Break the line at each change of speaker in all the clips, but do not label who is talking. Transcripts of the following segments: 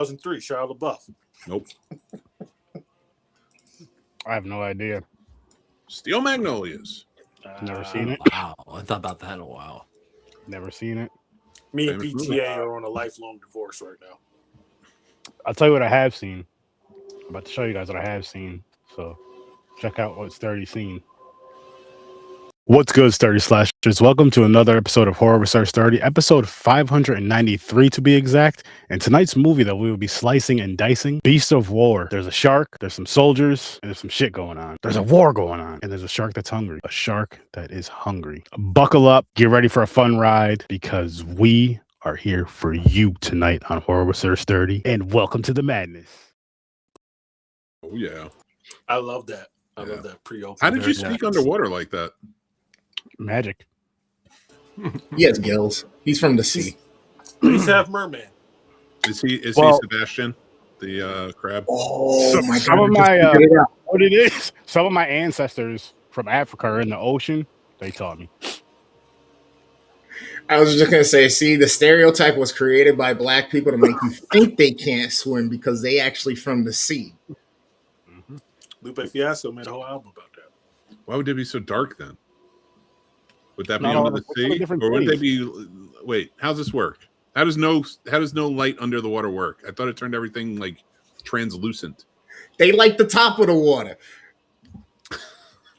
2003, Shia LaBeouf.
Nope.
I have no idea.
Steel Magnolias.
Never seen it.
Wow, I thought about that in a while.
Never seen it.
Me and
Famous
PTA are on a lifelong divorce right now.
I'll tell you what I have seen. I'm about to show you guys what I have seen. So check out what Sturdy seen. What's good, Sturdy Slashers? Welcome to another episode of Horror with Sir Sturdy, episode 593 to be exact. And tonight's movie that we will be slicing and dicing, Beast of War. There's a shark, there's some soldiers, and there's some shit going on. There's a war going on, and there's a shark that's hungry. A shark that is hungry. Buckle up, get ready for a fun ride, because we are here for you tonight on Horror with Sir Sturdy. And welcome to the madness.
Oh, yeah.
I love that. I
Yeah.
love that pre-opening.
How did you
Very
speak
nice.
underwater like that?
Magic.
He has gills. He's from the sea.
He's half merman.
Is he
Well-
Sebastian, the crab?
Oh
Some-
my
some
god!
of
I just
my,
figured it out.
What it is, some of my ancestors from Africa are in the ocean. They taught me.
I was just gonna say, see, the stereotype was created by black people to make you think they can't swim because they actually from the sea.
Lupe Fiasco made a whole album about that.
Why would they be so dark then? Would that be
Not all
under the
the- all the
sea,
different
or would they
cities.
be? Wait, how's this work? How does no light under the water work? I thought it turned everything like translucent.
They like the top of the water.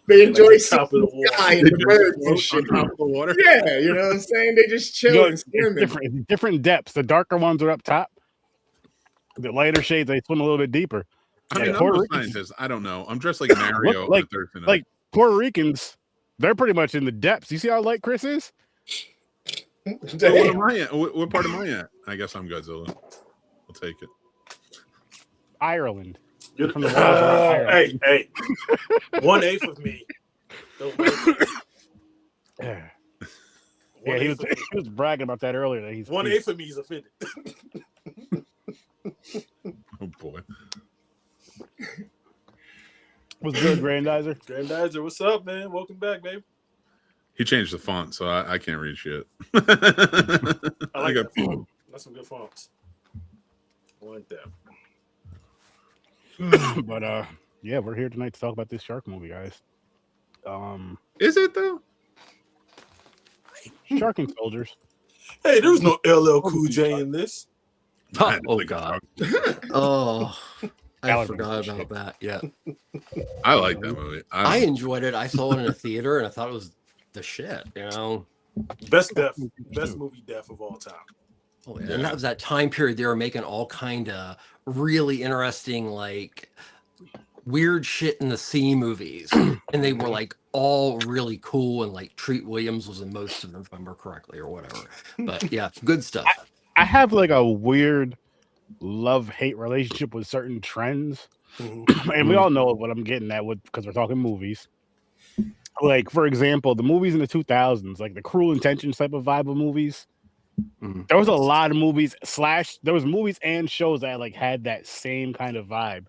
They enjoy
the
seeing
top of the
the
water.
sky and
They
the
just
birds
float
and shit.
on top of the water.
Yeah, you know what I'm saying? They just chill
You know,
and
it's
swimming.
different depths. The darker ones are up top. The lighter shades, they swim a little bit deeper.
I
Yeah,
mean, I'm
Puerto
no
Ricans-
scientist. I don't know. I'm dressed like Mario
like-
on a Thursday night.
like- Puerto Ricans, they're pretty much in the depths. You see how light Chris is?
So what am I at? What part am I at? I guess I'm Godzilla. I'll take it.
Ireland.
You're-
From the waters around
hey, hey. 1/8 of me. Don't like it.
Yeah,
One
he
eighth
was,
of me.
he was bragging about that earlier. That he's
1/8 of me is offended.
Oh boy.
was good, Grandizer.
Grandizer, what's up, man? Welcome back, baby.
He changed the font, so I can't read shit.
I like
got-
that font. That's some good fonts. I like that.
But yeah, we're here tonight to talk about this shark movie, guys.
Is it though?
Shark and soldiers.
Hey, there was no LL Cool J in this.
Oh God. Oh, I
That would've
forgot
been
about that. Yeah,
I like that movie.
I enjoyed it. I saw it in a theater, and I thought it was the shit. You know.
Best movie death of all time.
Oh, yeah. And that was that time period they were making all kind of really interesting, like weird shit in the sea movies, and they were like all really cool. And like Treat Williams was in most of them, if I remember correctly, or whatever. But yeah, good stuff.
I have like a weird love-hate relationship with certain trends. And we all know what I'm getting at with because we're talking movies. Like, for example, the movies in the 2000s, like the Cruel Intentions type of vibe of movies.
Mhm.
There was a lot of movies there was movies and shows that like had that same kind of vibe.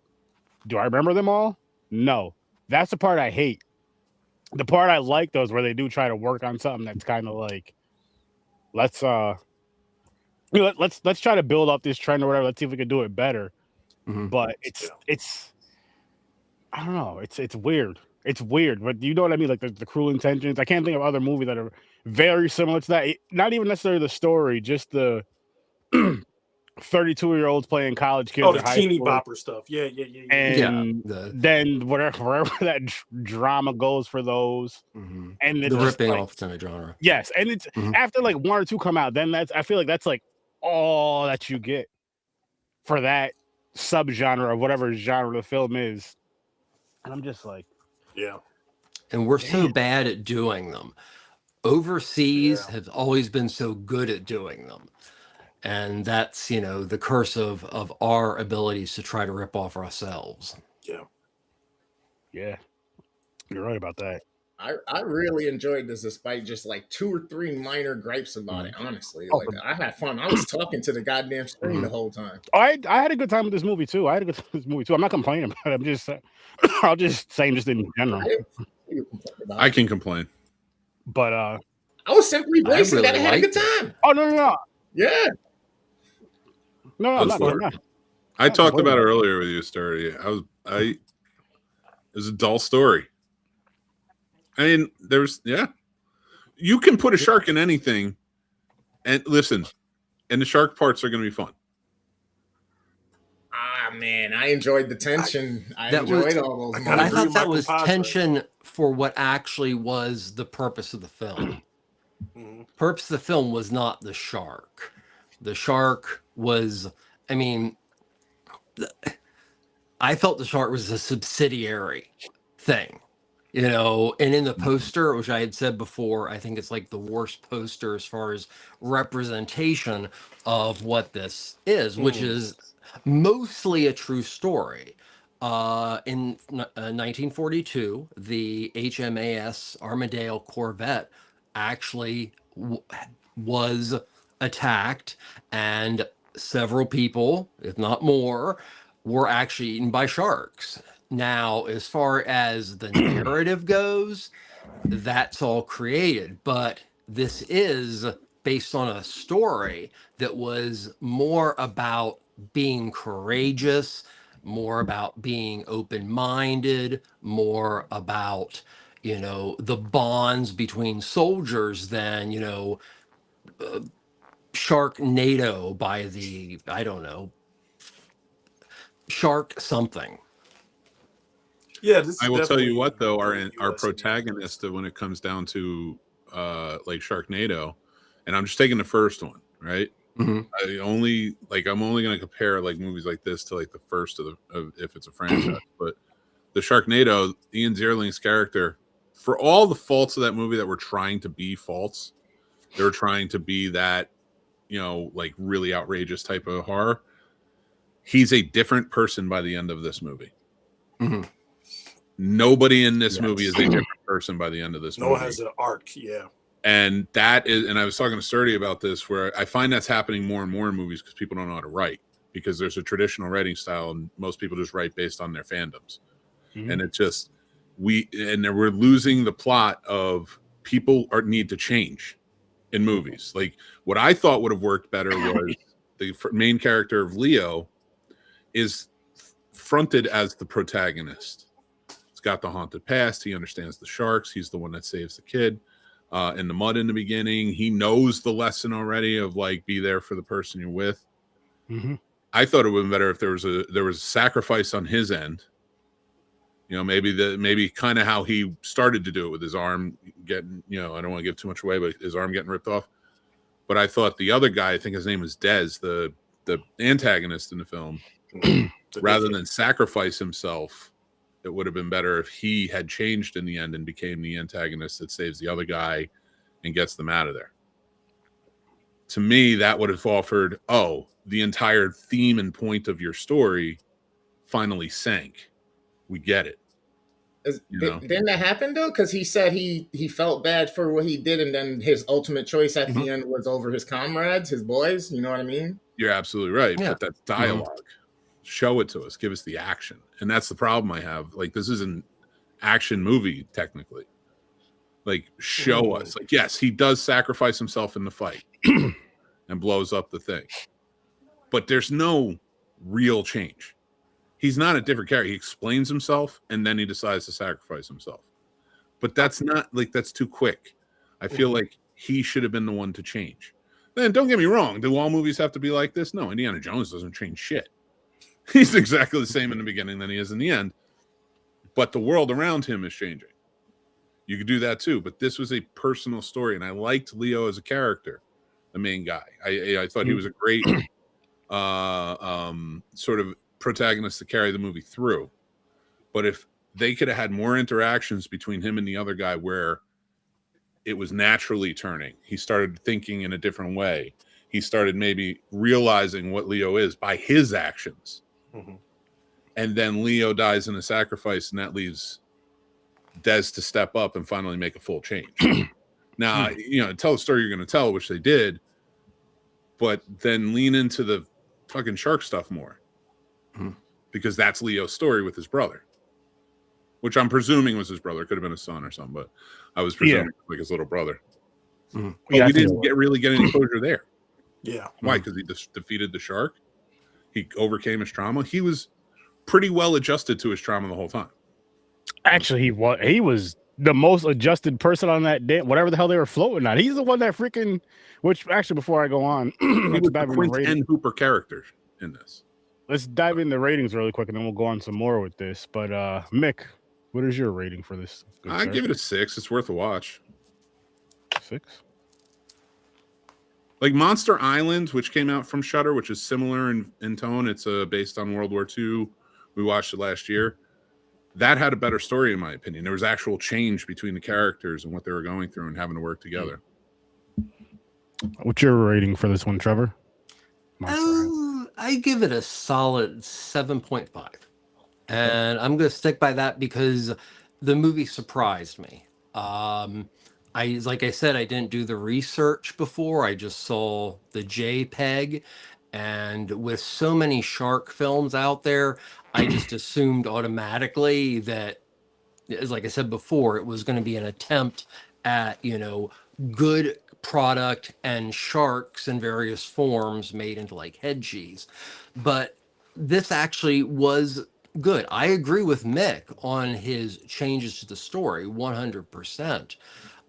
Do I remember them all? No. That's the part I hate. The part I like though is where they do try to work on something that's kind of like, let's try to build up this trend or whatever. Let's see if we can do it better.
Mhm.
But it's I don't know. It's weird. It's weird, but you know what I mean? Like the Cruel Intentions. I can't think of other movies that are very similar to that. Not even necessarily the story, just the 32-year-olds playing college kids.
Oh, the
in high
teeny
school.
bopper stuff. Yeah.
And
The
then wherever that drama goes for those,
mhm.
and
the
it's just
ripping
like,
off kind of genre.
yes, and it's
Mhm.
after like one or two come out, then I feel like that's like all that you get for that subgenre of whatever genre the film is, and I'm just like,
Yeah.
And we're so bad at doing them. Overseas
Yeah.
have always been so good at doing them. And that's, the curse of our abilities to try to rip off ourselves.
Yeah.
yeah, you're right about that.
I really enjoyed this despite just like 2 or 3 minor gripes about it, honestly.
Oh,
Like I had fun. I was talking to the goddamn screen
Mhm.
the whole time.
I had a good time with this movie too. I'm not complaining about it. I'm just I'll just saying just in general.
I didn't see you complain about
I
it.
can complain.
But
I was simply
I
voicing that I
really
had a good
liked it.
time.
oh no,
Yeah.
I'm
Go
not.
for
I'm not.
I talked about it earlier with you, Sturdy. It was a dull story. I mean, you can put a shark in anything, and listen, and the shark parts are going to be fun.
Ah, man, I enjoyed the tension. I
That
enjoyed
was-
all those.
I kinda
I
agree
thought
with
that
Michael
was
Padre.
tension for what actually was the purpose of the film.
Mhm.
Purpose of the film was not the shark. The shark was, I mean, I felt the shark was a subsidiary thing, you know. And in the poster, which I had said before, I think it's like the worst poster as far as representation of what this is, which is mostly a true story. In 1942, the HMAS Armadale corvette actually was attacked, and several people, if not more, were actually eaten by sharks. Now, as far as the narrative goes, that's all created, but this is based on a story that was more about being courageous, more about being open-minded, more about, you know, the bonds between soldiers than, you know, Sharknado by the, I don't know, Shark something.
Yeah, this is
I will tell you what, though,
definitely
our
US
protagonist, when it comes down to like Sharknado, and I'm just taking the first one, right?
Mhm.
I'm only going to compare like movies like this to like the first of if it's a franchise. But the Sharknado, Ian Zierling's character, for all the faults of that movie that were trying to be faults, they were trying to be that, you know, like really outrageous type of horror. He's a different person by the end of this movie.
Mhm.
Nobody in this
Yes.
movie is a different person by the end of this
Noah
movie.
has an arc, yeah.
And that is, and I was talking to Sturdy about this, where I find that's happening more and more in movies because people don't know how to write, because there's a traditional writing style and most people just write based on their fandoms.
Mhm.
And it just, we're losing the plot of people need to change in movies. Like what I thought would have worked better was the main character of Leo is fronted as the protagonist. He's got the haunted past. He understands the sharks. He's the one that saves the kid in the mud in the beginning. He knows the lesson already of like, be there for the person you're with.
Mhm.
I thought it would have been better if there was a sacrifice on his end. You know, maybe kind of how he started to do it with his arm getting, you know, I don't want to give too much away, but his arm getting ripped off. But I thought the other guy, I think his name was Dez, the antagonist in the film, rather than sacrifice himself, it would have been better if he had changed in the end and became the antagonist that saves the other guy and gets them out of there. To me, that would have offered, the entire theme and point of your story finally sank. We get it.
Didn't that happen though? Because he said he felt bad for what he did, and then his ultimate choice at the end was over his comrades, his boys. You know what I mean?
You're absolutely right.
Yeah.
But that's dialogue. Show it to us. Give us the action. And that's the problem I have. Like, this is an action movie, technically. Like, show us. Like, yes, he does sacrifice himself in the fight and blows up the thing. But there's no real change. He's not a different character. He explains himself and then he decides to sacrifice himself. But that's not, like, that's too quick. I feel like he should have been the one to change. Then don't get me wrong. Do all movies have to be like this? No, Indiana Jones doesn't change shit. He's exactly the same in the beginning than he is in the end. But the world around him is changing. You could do that too. But this was a personal story. And I liked Leo as a character, the main guy. I thought he was a great sort of protagonist to carry the movie through. But if they could have had more interactions between him and the other guy where it was naturally turning, he started thinking in a different way, he started maybe realizing what Leo is by his actions, and then Leo dies in a sacrifice, and that leaves Dez to step up and finally make a full change. Now, you know, tell the story you're going to tell, which they did, but then lean into the fucking shark stuff more. Because that's Leo's story with his brother, which I'm presuming was his brother. Could have been his son or something, but I was presuming like his little brother. But we didn't really get any closure there.
Yeah.
Why? Because he defeated the shark. He overcame his trauma. He was pretty well adjusted to his trauma the whole time.
Actually, he was the most adjusted person on that day, whatever the hell they were floating on. He's the one that freaking. Which actually, before I go on,
He was the Quint and Hooper character in this.
Let's dive into ratings really quick, and then we'll go on some more with this. But Mick, what is your rating for this?
I give it a 6. It's worth a watch.
6.
Like Monster Island, which came out from Shudder, which is similar in tone. It's based on World War II. We watched it last year. That had a better story, in my opinion. There was actual change between the characters and what they were going through and having to work together.
What's your rating for this one, Trevor?
I give it a solid 7.5. And I'm going to stick by that because the movie surprised me. Like I said, I didn't do the research before. I just saw the JPEG. And with so many shark films out there, I just assumed automatically that, as like I said before, it was going to be an attempt at, good product and sharks in various forms made into like head cheese. But this actually was good. I agree with Mick on his changes to the story 100%.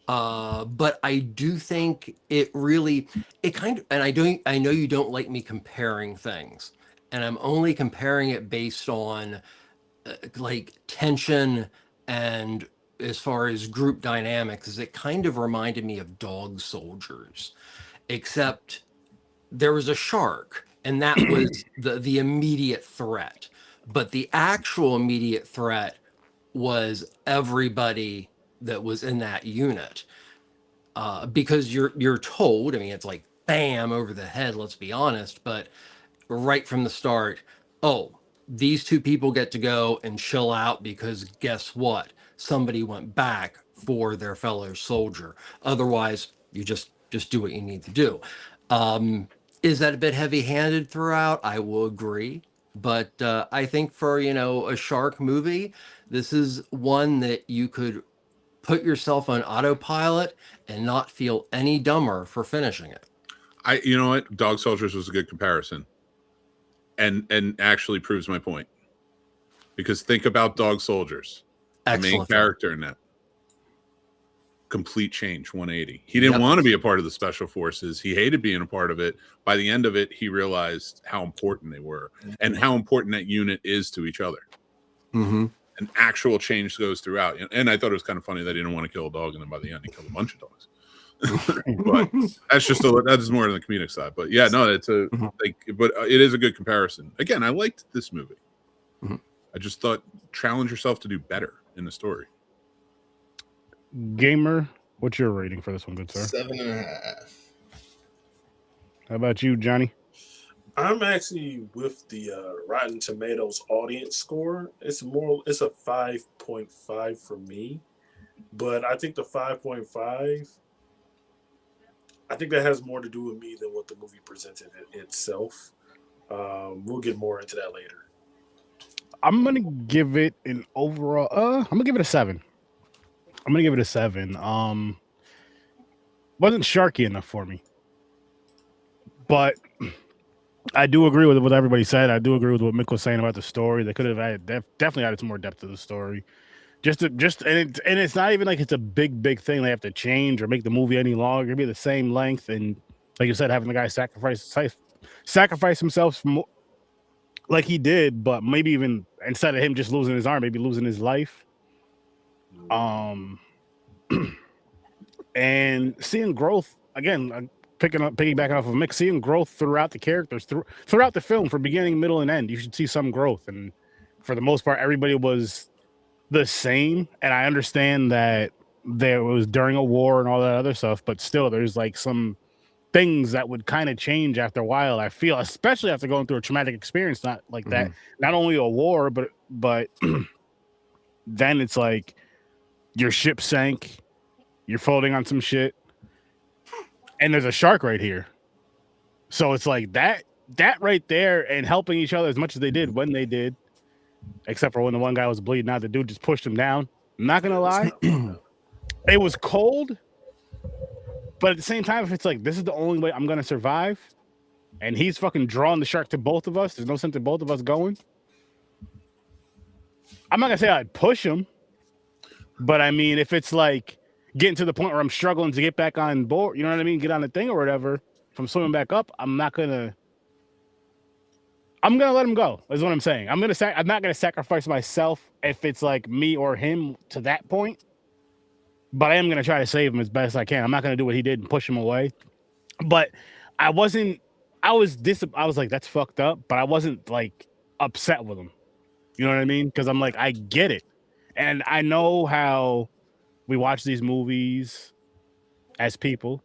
But I do think it kind of, and I know you don't like me comparing things, and I'm only comparing it based on like tension and as far as group dynamics, is it kind of reminded me of Dog Soldiers, except there was a shark and that was the immediate threat, but the actual immediate threat was everybody that was in that unit, because you're told, I mean, it's like bam over the head, let's be honest, but right from the start, oh, these two people get to go and chill out because guess what? Somebody went back for their fellow soldier. Otherwise, you just do what you need to do. Is that a bit heavy-handed throughout? I will agree. But I think for, a shark movie, this is one that you could put yourself on autopilot and not feel any dumber for finishing it.
You know what? Dog Soldiers was a good comparison. And actually proves my point. Because think about Dog Soldiers. The main character in that. Complete change, 180. He didn't want to be a part of the special forces. He hated being a part of it. By the end of it, he realized how important they were and how important that unit is to each other.
Mm-hmm.
An actual change goes throughout. And I thought it was kind of funny that he didn't want to kill a dog, and then by the end, he killed a bunch of dogs. But that's just that is more on the comedic side. But yeah, no, it's but it is a good comparison. Again, I liked this movie.
Mm-hmm.
I just thought challenge yourself to do better in the story.
Gamer, what's your rating for this one, good sir?
7.5.
How about you, Johnny?
I'm actually with the Rotten Tomatoes audience score. It's a 5.5 for me, but I think the 5.5. I think that has more to do with me than what the movie presented itself. We'll get more into that later.
I'm gonna give it an overall. I'm gonna give it a 7. Wasn't sharky enough for me, but I do agree with what everybody said. I do agree with what Mick was saying about the story. They could have definitely added some more depth to the story. And it's not even like it's a big thing they have to change or make the movie any longer. It'd be the same length, and like you said, having the guy sacrifice himself like he did, but maybe even instead of him just losing his arm, maybe losing his life. And seeing growth again, piggybacking off of Mick, seeing growth throughout the characters throughout the film, from beginning, middle, and end. You should see some growth, and for the most part, everybody was the same. And I understand that there was during a war and all that other stuff, but still, there's like some things that would kind of change after a while. I feel, especially after going through a traumatic experience, not like that, not only a war, but then it's like your ship sank, you're floating on some shit, and there's a shark right here. So it's like that right there, and helping each other as much as they did when they did, except for when the one guy was bleeding out, the dude just pushed him down. I'm not gonna lie, it was cold, but at the same time, if it's like this is the only way I'm gonna survive, and he's fucking drawing the shark to both of us, there's no sense in both of us going. I'm not gonna say I'd push him, but I mean, if it's like getting to the point where I'm struggling to get back on board, you know what I mean? Get on the thing or whatever, from swimming back up, I'm gonna let him go. Is what I'm saying. I'm not gonna sacrifice myself if it's like me or him to that point. But I am gonna try to save him as best I can. I'm not gonna do what he did and push him away. But I was like, that's fucked up. But I wasn't like upset with him. You know what I mean? Because I'm like, I get it, and I know how we watch these movies as people,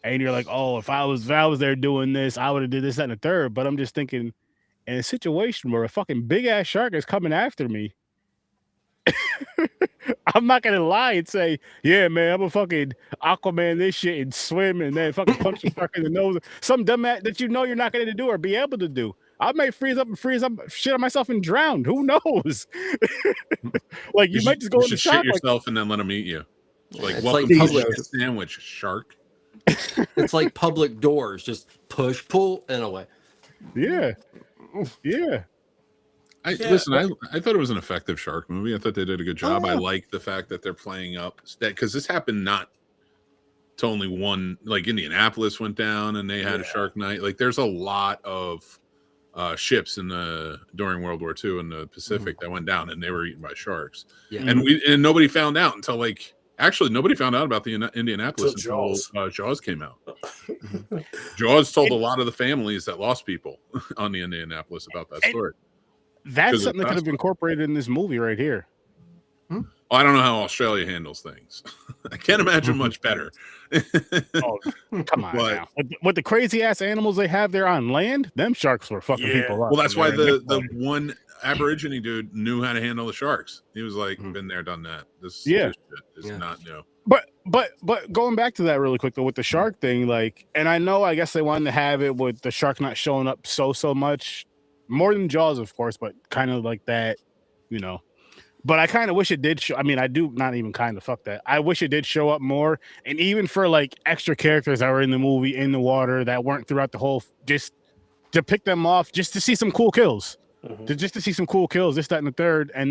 and you're like, oh, if I was there doing this, I would have did this, that, and the third. But I'm just thinking, in a situation where a fucking big ass shark is coming after me, I'm not gonna lie and say, yeah, man, I'm a fucking Aquaman this shit and swim and then fucking punch the shark in the nose. Some dumb ass that you know you're not gonna do or be able to do. I may freeze up, shit on myself and drown. Who knows? Like you might just go in the
shit
shark
yourself and then let them eat you. Like
It's
welcome
like
to
public-
the sandwich, shark.
It's like public doors, just push, pull, and away.
Yeah.
Listen, I thought it was an effective shark movie. I thought they did a good job. I like the fact that they're playing up that because this happened not to only one. Like Indianapolis went down and they had a shark night. Like there's a lot of ships during World War II in the Pacific that went down and they were eaten by sharks.
Yeah.
And nobody found out until nobody found out about the Indianapolis
Until
until Jaws came out. Jaws told a lot of the families that lost people on the Indianapolis about that story.
That's something that could have been incorporated in this movie right here.
I don't know how Australia handles things. I can't imagine much better.
Oh, come on
But-
now. With the crazy ass animals they have there on land, them sharks were fucking
Yeah.
people up.
Well, that's why
man.
the one Aborigine dude knew how to handle the sharks. He was like, been there, done that. This shit is not new.
But going back to that really quick though, with the shark thing, like, and I guess they wanted to have it with the shark not showing up so much, more than Jaws, of course, but kind of like that, you know. But I kind of wish it did show. I mean, I do not even kind of fuck that. I wish it did show up more, and even for like extra characters that were in the movie in the water that weren't throughout the whole, just to pick them off, just to see some cool kills, just to see some cool kills, this, that, and the third, and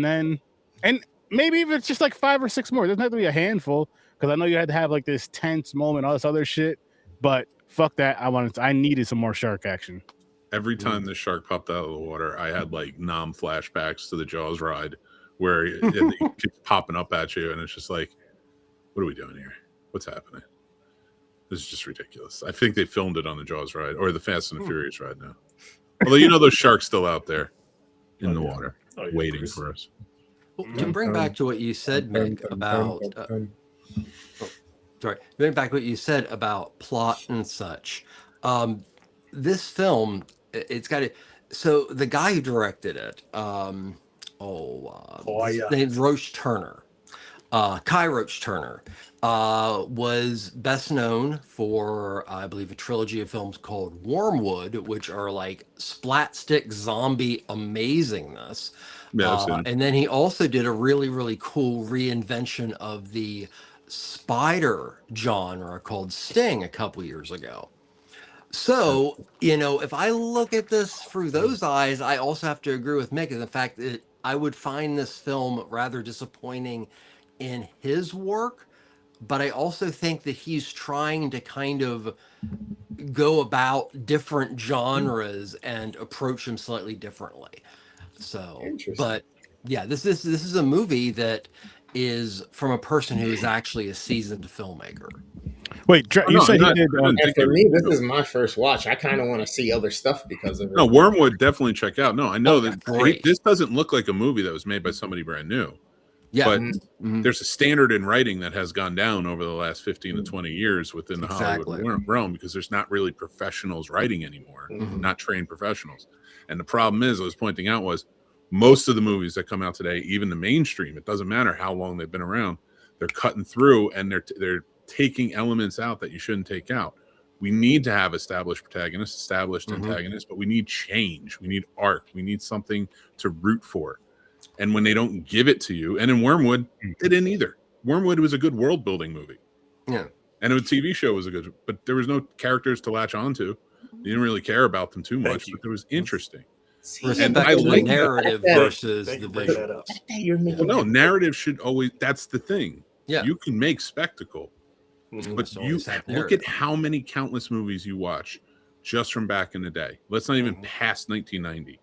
maybe even it's just like 5 or 6 more. It doesn't have to be a handful, because I know you had to have like this tense moment, all this other shit. But fuck that. I needed some more shark action.
Every time the shark popped out of the water, I had like flashbacks to the Jaws ride where it keeps popping up at you, and it's just like, what are we doing here? What's happening? This is just ridiculous. I think they filmed it on the Jaws ride or the Fast and the Furious ride now. Although those sharks still out there in the water waiting for us.
Well, to bring back to what you said, Mick, about bring back what you said about plot and such. This film, it's got it. So the guy who directed it, his name's Roach Turner, Kai Roach Turner, was best known for, I believe, a trilogy of films called Wormwood, which are like splat stick zombie amazingness.
Yeah,
and then he also did a really, really cool reinvention of the spider genre called Sting a couple years ago. So, if I look at this through those eyes, I also have to agree with Mick in the fact that I would find this film rather disappointing in his work, but I also think that he's trying to kind of go about different genres and approach them slightly differently. So, but yeah, this is a movie that is from a person who is actually a seasoned filmmaker.
Wait, you said he did.
And for me, this is my first watch. I kind of want to see other stuff because of it.
No, Wormwood definitely check out. No, I know that
great.
This doesn't look like a movie that was made by somebody brand new.
Yeah,
But there's a standard in writing that has gone down over the last 15 to 20 years within the Hollywood realm because there's not really professionals writing anymore, not trained professionals. And the problem is, I was pointing out, was most of the movies that come out today, even the mainstream, it doesn't matter how long they've been around, they're cutting through and they're taking elements out that you shouldn't take out. We need to have established protagonists, established antagonists, but we need change. We need arc. We need something to root for. And when they don't give it to you, and in Wormwood, they didn't either. Wormwood was a good world building movie.
Yeah.
And a TV show was but there was no characters to latch onto. You didn't really care about them too much,
you.
but it was interesting.
Respect
I
the
like
narrative
that.
versus
Thank
the
you for bringing that up.
visuals.
Well, no, narrative should always. That's the thing.
Yeah.
You can make spectacle,
Mhm.
but
Must
you
always have
look
narrative.
at how many countless movies you watch just from back in the day. Let's not even
Mhm.
past 1990.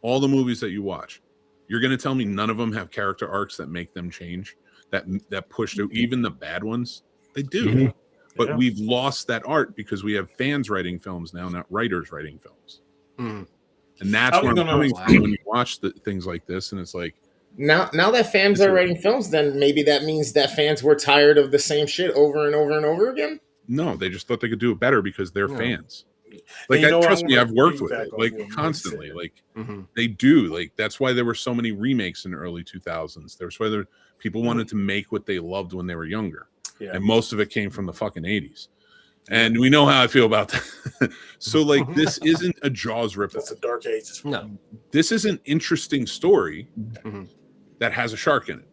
All the movies that you watch, you're going to tell me none of them have character arcs that make them change, that push to even the bad ones. They do,
Mhm.
but
Yeah.
we've lost that art because we have fans writing films now, not writers writing films.
Mm.
And that's
I was
where I'm
gonna-
coming
Wow.
from when you watch things like this, and it's like,
Now that fans are writing films, then maybe that means that fans were tired of the same shit over and over and over again.
no, they just thought they could do it better because they're
Yeah.
fans.
And
Like,
you know what,
trust
I
me,
wanna
I've worked with
piggyback
it
off
like
what Mick
constantly.
said.
Like,
Mm-hmm.
they do. Like, that's why there were so many remakes in the early 2000s. There's whether people wanted to make what they loved when they were younger,
Yeah.
and most of it came from the fucking 80s. And we know how I feel about that. So, like, this isn't a Jaws ripoff.
That's the dark ages.
No.
This is an interesting story
Mhm.
that has a shark in it.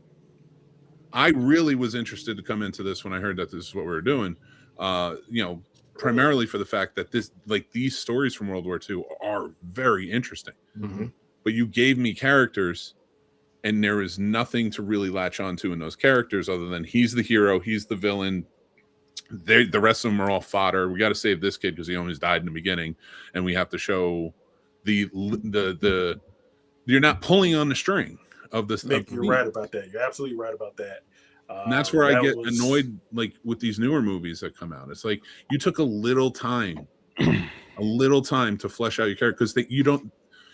I really was interested to come into this when I heard that this is what we were doing. Primarily for the fact that these stories from World War II are very interesting.
Mhm.
But you gave me characters, and there is nothing to really latch onto in those characters other than he's the hero, he's the villain. The rest of them are all fodder. We got to save this kid because he almost died in the beginning, and we have to show the you're not pulling on the string of this.
Mick, you're right about that. You're absolutely right about that.
And that's where I
that
get
was-
annoyed, like with these newer movies that come out. It's like you took a little time to flesh out your character because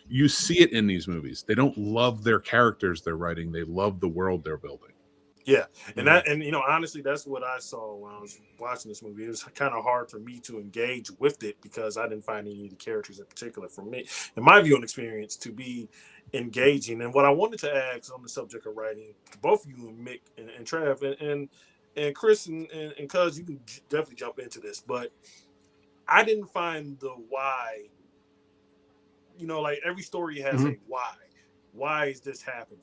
you see it in these movies. They don't love their characters they're writing; they love the world they're building.
Yeah, and honestly, that's what I saw when I was watching this movie. It was kind of hard for me to engage with it because I didn't find any of the characters in particular, for me, in my viewing experience, to be engaging. And what I wanted to ask on the subject of writing, both you and Mick and Trav and Chris and Cuz, you can definitely jump into this, but I didn't find the why. Like every story has a why. Why is this happening?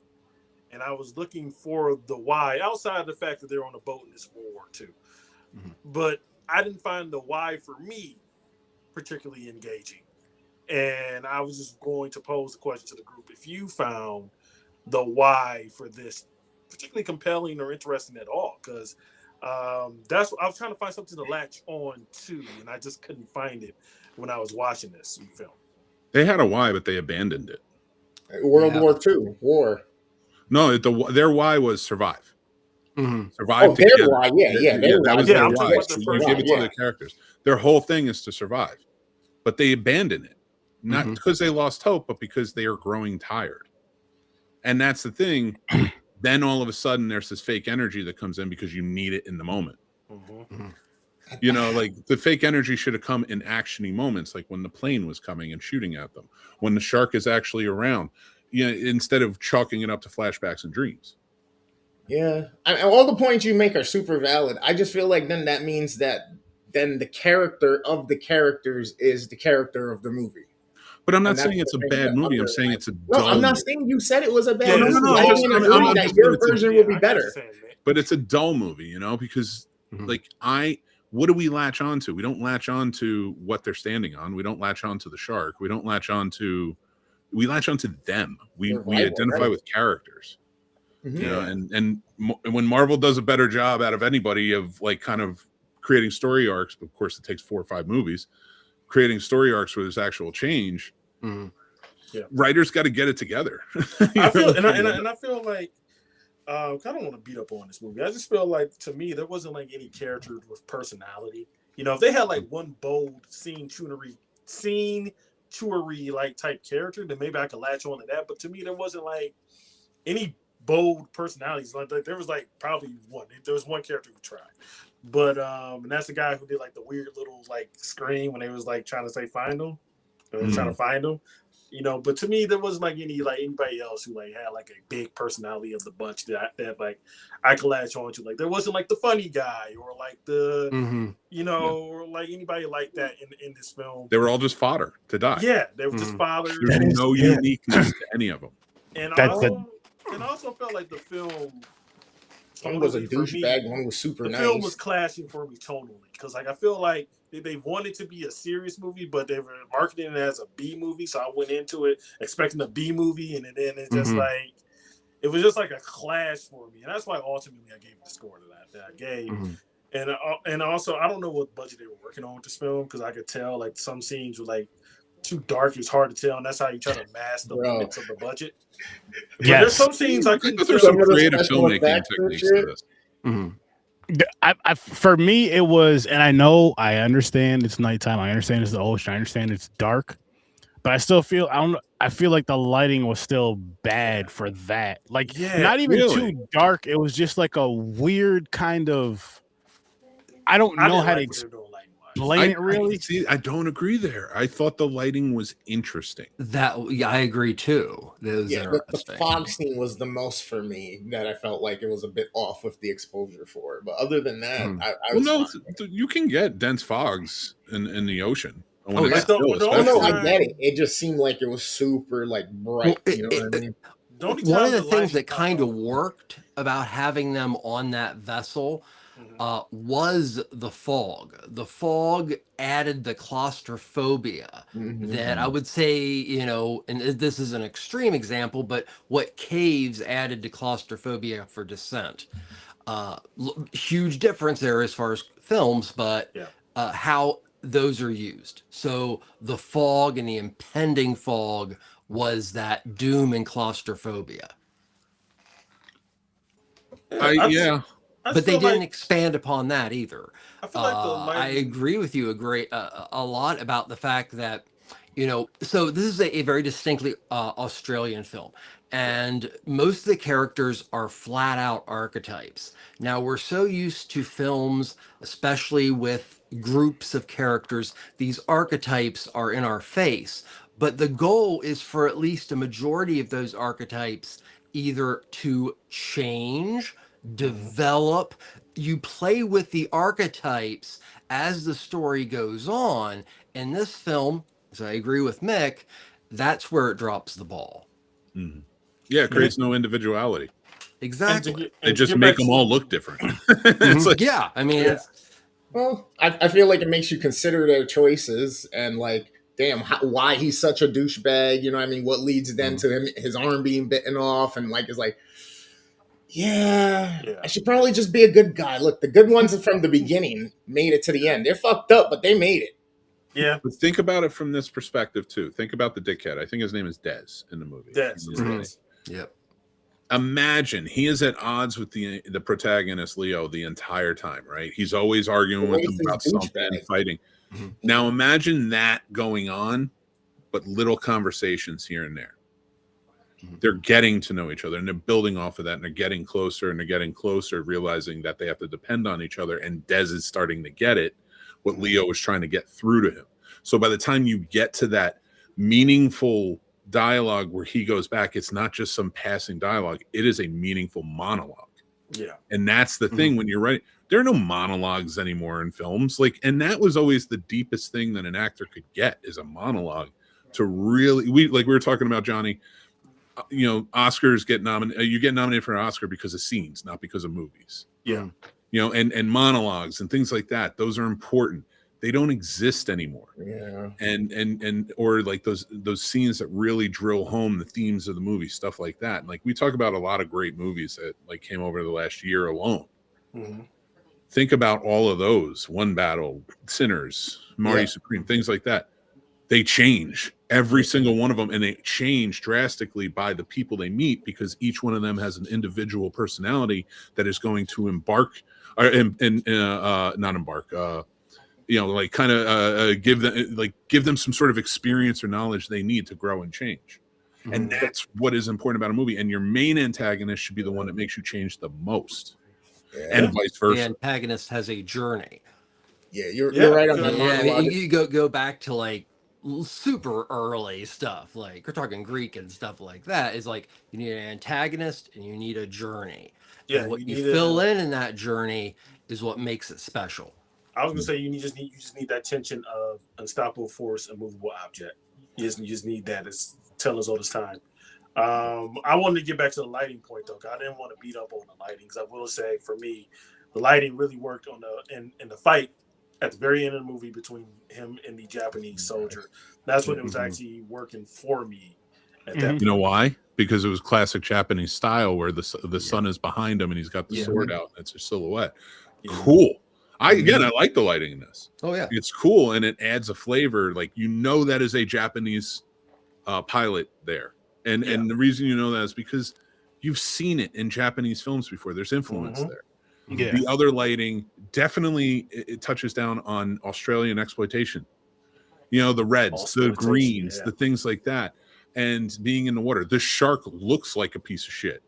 And I was looking for the why outside of the fact that they're on a boat in this World War II.
Mm-hmm.
But I didn't find the why for me particularly engaging. And I was just going to pose the question to the group. If you found the why for this particularly compelling or interesting at all, because that's what I was trying to find something to latch on to, and I just couldn't find it when I was watching this film.
They had a why, but they abandoned it.
World War II, war.
No, their why was survive.
Mm-hmm.
Survive
Oh,
together.
their why, yeah,
that was
Yeah,
their
I'm talking
why.
about the
So you
first
give it
one,
to the characters. Their whole thing is to survive, but they abandon it, not
Mhm.
because they lost hope, but because they are growing tired. And that's the thing. Then all of a sudden, there's this fake energy that comes in because you need it in the moment. Like the fake energy should have come in actiony moments, like when the plane was coming and shooting at them, when the shark is actually around. Instead of chalking it up to flashbacks and dreams.
Yeah, all the points you make are super valid. I just feel like then that means that then the character of the characters is the character of the movie.
But I'm not
And that's
saying it's a
the thing
bad
that
movie. I'm
others
saying
like.
it's a
No,
dull
I'm not
movie.
saying you said it was a bad
Yeah,
movie.
no,
I
I'm
mean,
just-
agree
I'm
that
just
your
saying it's a-
version
Yeah,
will
I
be
get what
better.
you're saying, man.
But it's a dull movie, because
Mhm.
what do we latch onto? We don't latch onto what they're standing on. We don't latch onto the shark. We latch onto them. We
Survival,
identify
right.
with characters.
Mhm.
And when Marvel does a better job out of anybody of like kind of creating story arcs, but of course it takes 4 or 5 movies, creating story arcs where there's actual change.
Mm-hmm.
Writers got to get it together.
I feel and I feel like I don't want to beat up on this movie. I just feel like to me there wasn't like any character with personality. If they had like one bold scene chewery like type character, then maybe I could latch on to that. But to me, there wasn't like any bold personalities. Like there was like probably one. There was one character who tried, but and that's the guy who did like the weird little like scream when they was like trying to say find him. They were trying to find him. But to me, there wasn't like anybody else who like had like a big personality of the bunch that like I could latch on to. Like there wasn't like the funny guy or like the or like anybody like that in this film.
They were all just fodder to die.
Yeah, they were just fathers.
There's no uniqueness to any of them.
And
That's
I also felt like the film.
One was a
tonally for me,
douchebag, one was super
the
nice.
film was clashing for me tonally because like I feel like they wanted to be a serious movie, but they were marketing it as a B movie. So I went into it expecting a B movie, and then it just like it was just like a clash for me, and that's why ultimately I gave the score to that I gave. And also I don't know what budget they were working on with this film because I could tell like some scenes were like too dark. It was hard to tell, and that's how you try to mask the limits of the budget. But there's some scenes I couldn't.
There's some creative filmmaking techniques to this.
For me, it was, and I understand it's nighttime. I understand it's the ocean. I understand it's dark, but I still feel I feel like the lighting was still bad for that. Like not even too dark. It was just like a weird kind of. I don't know how to explain it really.
I don't agree there. I thought the lighting was interesting.
I agree too.
The fog scene was the most for me that I felt like it was a bit off with the exposure for it. But other than that,
you can get dense fogs in the ocean.
I get it. It just seemed like it was super like bright. You know what I mean?
One of the things that kind of worked about having them on that vessel was the fog. The fog added the claustrophobia that I would say, and this is an extreme example, but what Caves added to claustrophobia for Descent. Huge difference there as far as films, but how those are used. So the fog and the impending fog was that doom and claustrophobia. But they didn't expand upon that either.
I feel like
I agree with you a lot about the fact that, so this is a very distinctly Australian film. And most of the characters are flat out archetypes. Now, we're so used to films, especially with groups of characters, these archetypes are in our face. But the goal is for at least a majority of those archetypes either to change, develop. You play with the archetypes as the story goes on. In this film, as I agree with Mick, that's where it drops the ball.
Yeah, it creates no individuality.
Exactly.
They just make them all look different. It's like,
well, I feel like it makes you consider their choices and like, damn, why he's such a douchebag. You know what I mean? What leads then to him, his arm being bitten off, and like, it's like, I should probably just be a good guy. Look, the good ones from the beginning made it to the end. They're fucked up, but they made it.
Yeah.
But think about it from this perspective too. Think about the dickhead. I think his name is Dez in the movie.
Dez.
Yep.
Imagine he is at odds with the protagonist Leo the entire time, right? He's always arguing with him about something and fighting. Now imagine that going on, but little conversations here and there. They're getting to know each other and they're building off of that and they're getting closer, realizing that they have to depend on each other. And Dez is starting to get it, what Leo is trying to get through to him. So by the time you get to that meaningful dialogue where he goes back, it's not just some passing dialogue, it is a meaningful monologue.
Yeah.
And that's the thing when you're writing, there are no monologues anymore in films. Like, and that was always the deepest thing that an actor could get is a monologue to really, we were talking about, Johnny, Oscars get nominated. You get nominated for an Oscar because of scenes, not because of movies.
Yeah.
And monologues and things like that. Those are important. They don't exist anymore.
Yeah.
And or like those scenes that really drill home the themes of the movie, stuff like that. And like we talk about a lot of great movies that like came over the last year alone. Think about all of those. One Battle, Sinners, Marty Supreme, things like that. They change every single one of them, and they change drastically by the people they meet because each one of them has an individual personality that is going to give them some sort of experience or knowledge they need to grow and change. And that's what is important about a movie. And your main antagonist should be the one that makes you change the most, and vice versa.
The antagonist has a journey.
Yeah, you're right on that.
Yeah, you go back to like super early stuff, like we're talking Greek and stuff like that. Is like you need an antagonist and you need a journey.
Yeah,
and what you fill in that journey is what makes it special.
I was gonna say you just need that tension of unstoppable force, immovable object. You just need that. It's tell us all this time. I wanted to get back to the lighting point though. I didn't want to beat up on the lighting because I will say for me, the lighting really worked on in the fight at the very end of the movie between him and the Japanese soldier. That's when it was actually working for me at that point.
You know why? Because it was classic Japanese style where the sun is behind him and he's got the sword out and it's a silhouette. Cool. I like the lighting in this.
Oh yeah,
it's cool and it adds a flavor. Like that is a Japanese pilot there, and the reason you know that is because you've seen it in Japanese films before. There's influence there.
Yeah.
The other lighting definitely it touches down on Australian exploitation. The reds, the greens, the things like that. And being in the water, the shark looks like a piece of shit.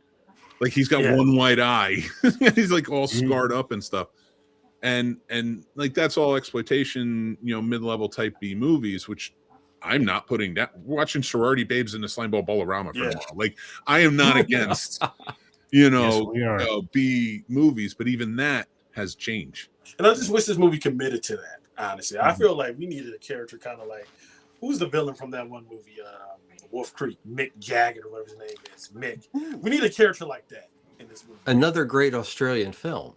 Like he's got one white eye. He's like all scarred up and stuff. And like that's all exploitation, mid-level type B movies, which I'm not putting down. We're watching Sorority Babes in the Slimeball Bolorama for a while. Like I am not against B movies, but even that has changed.
And I just wish this movie committed to that, honestly. I feel like we needed a character kind of like, who's the villain from that one movie, Wolf Creek, Mick Jagger, or whatever his name is, Mick. We need a character like that in this movie.
Another great Australian film.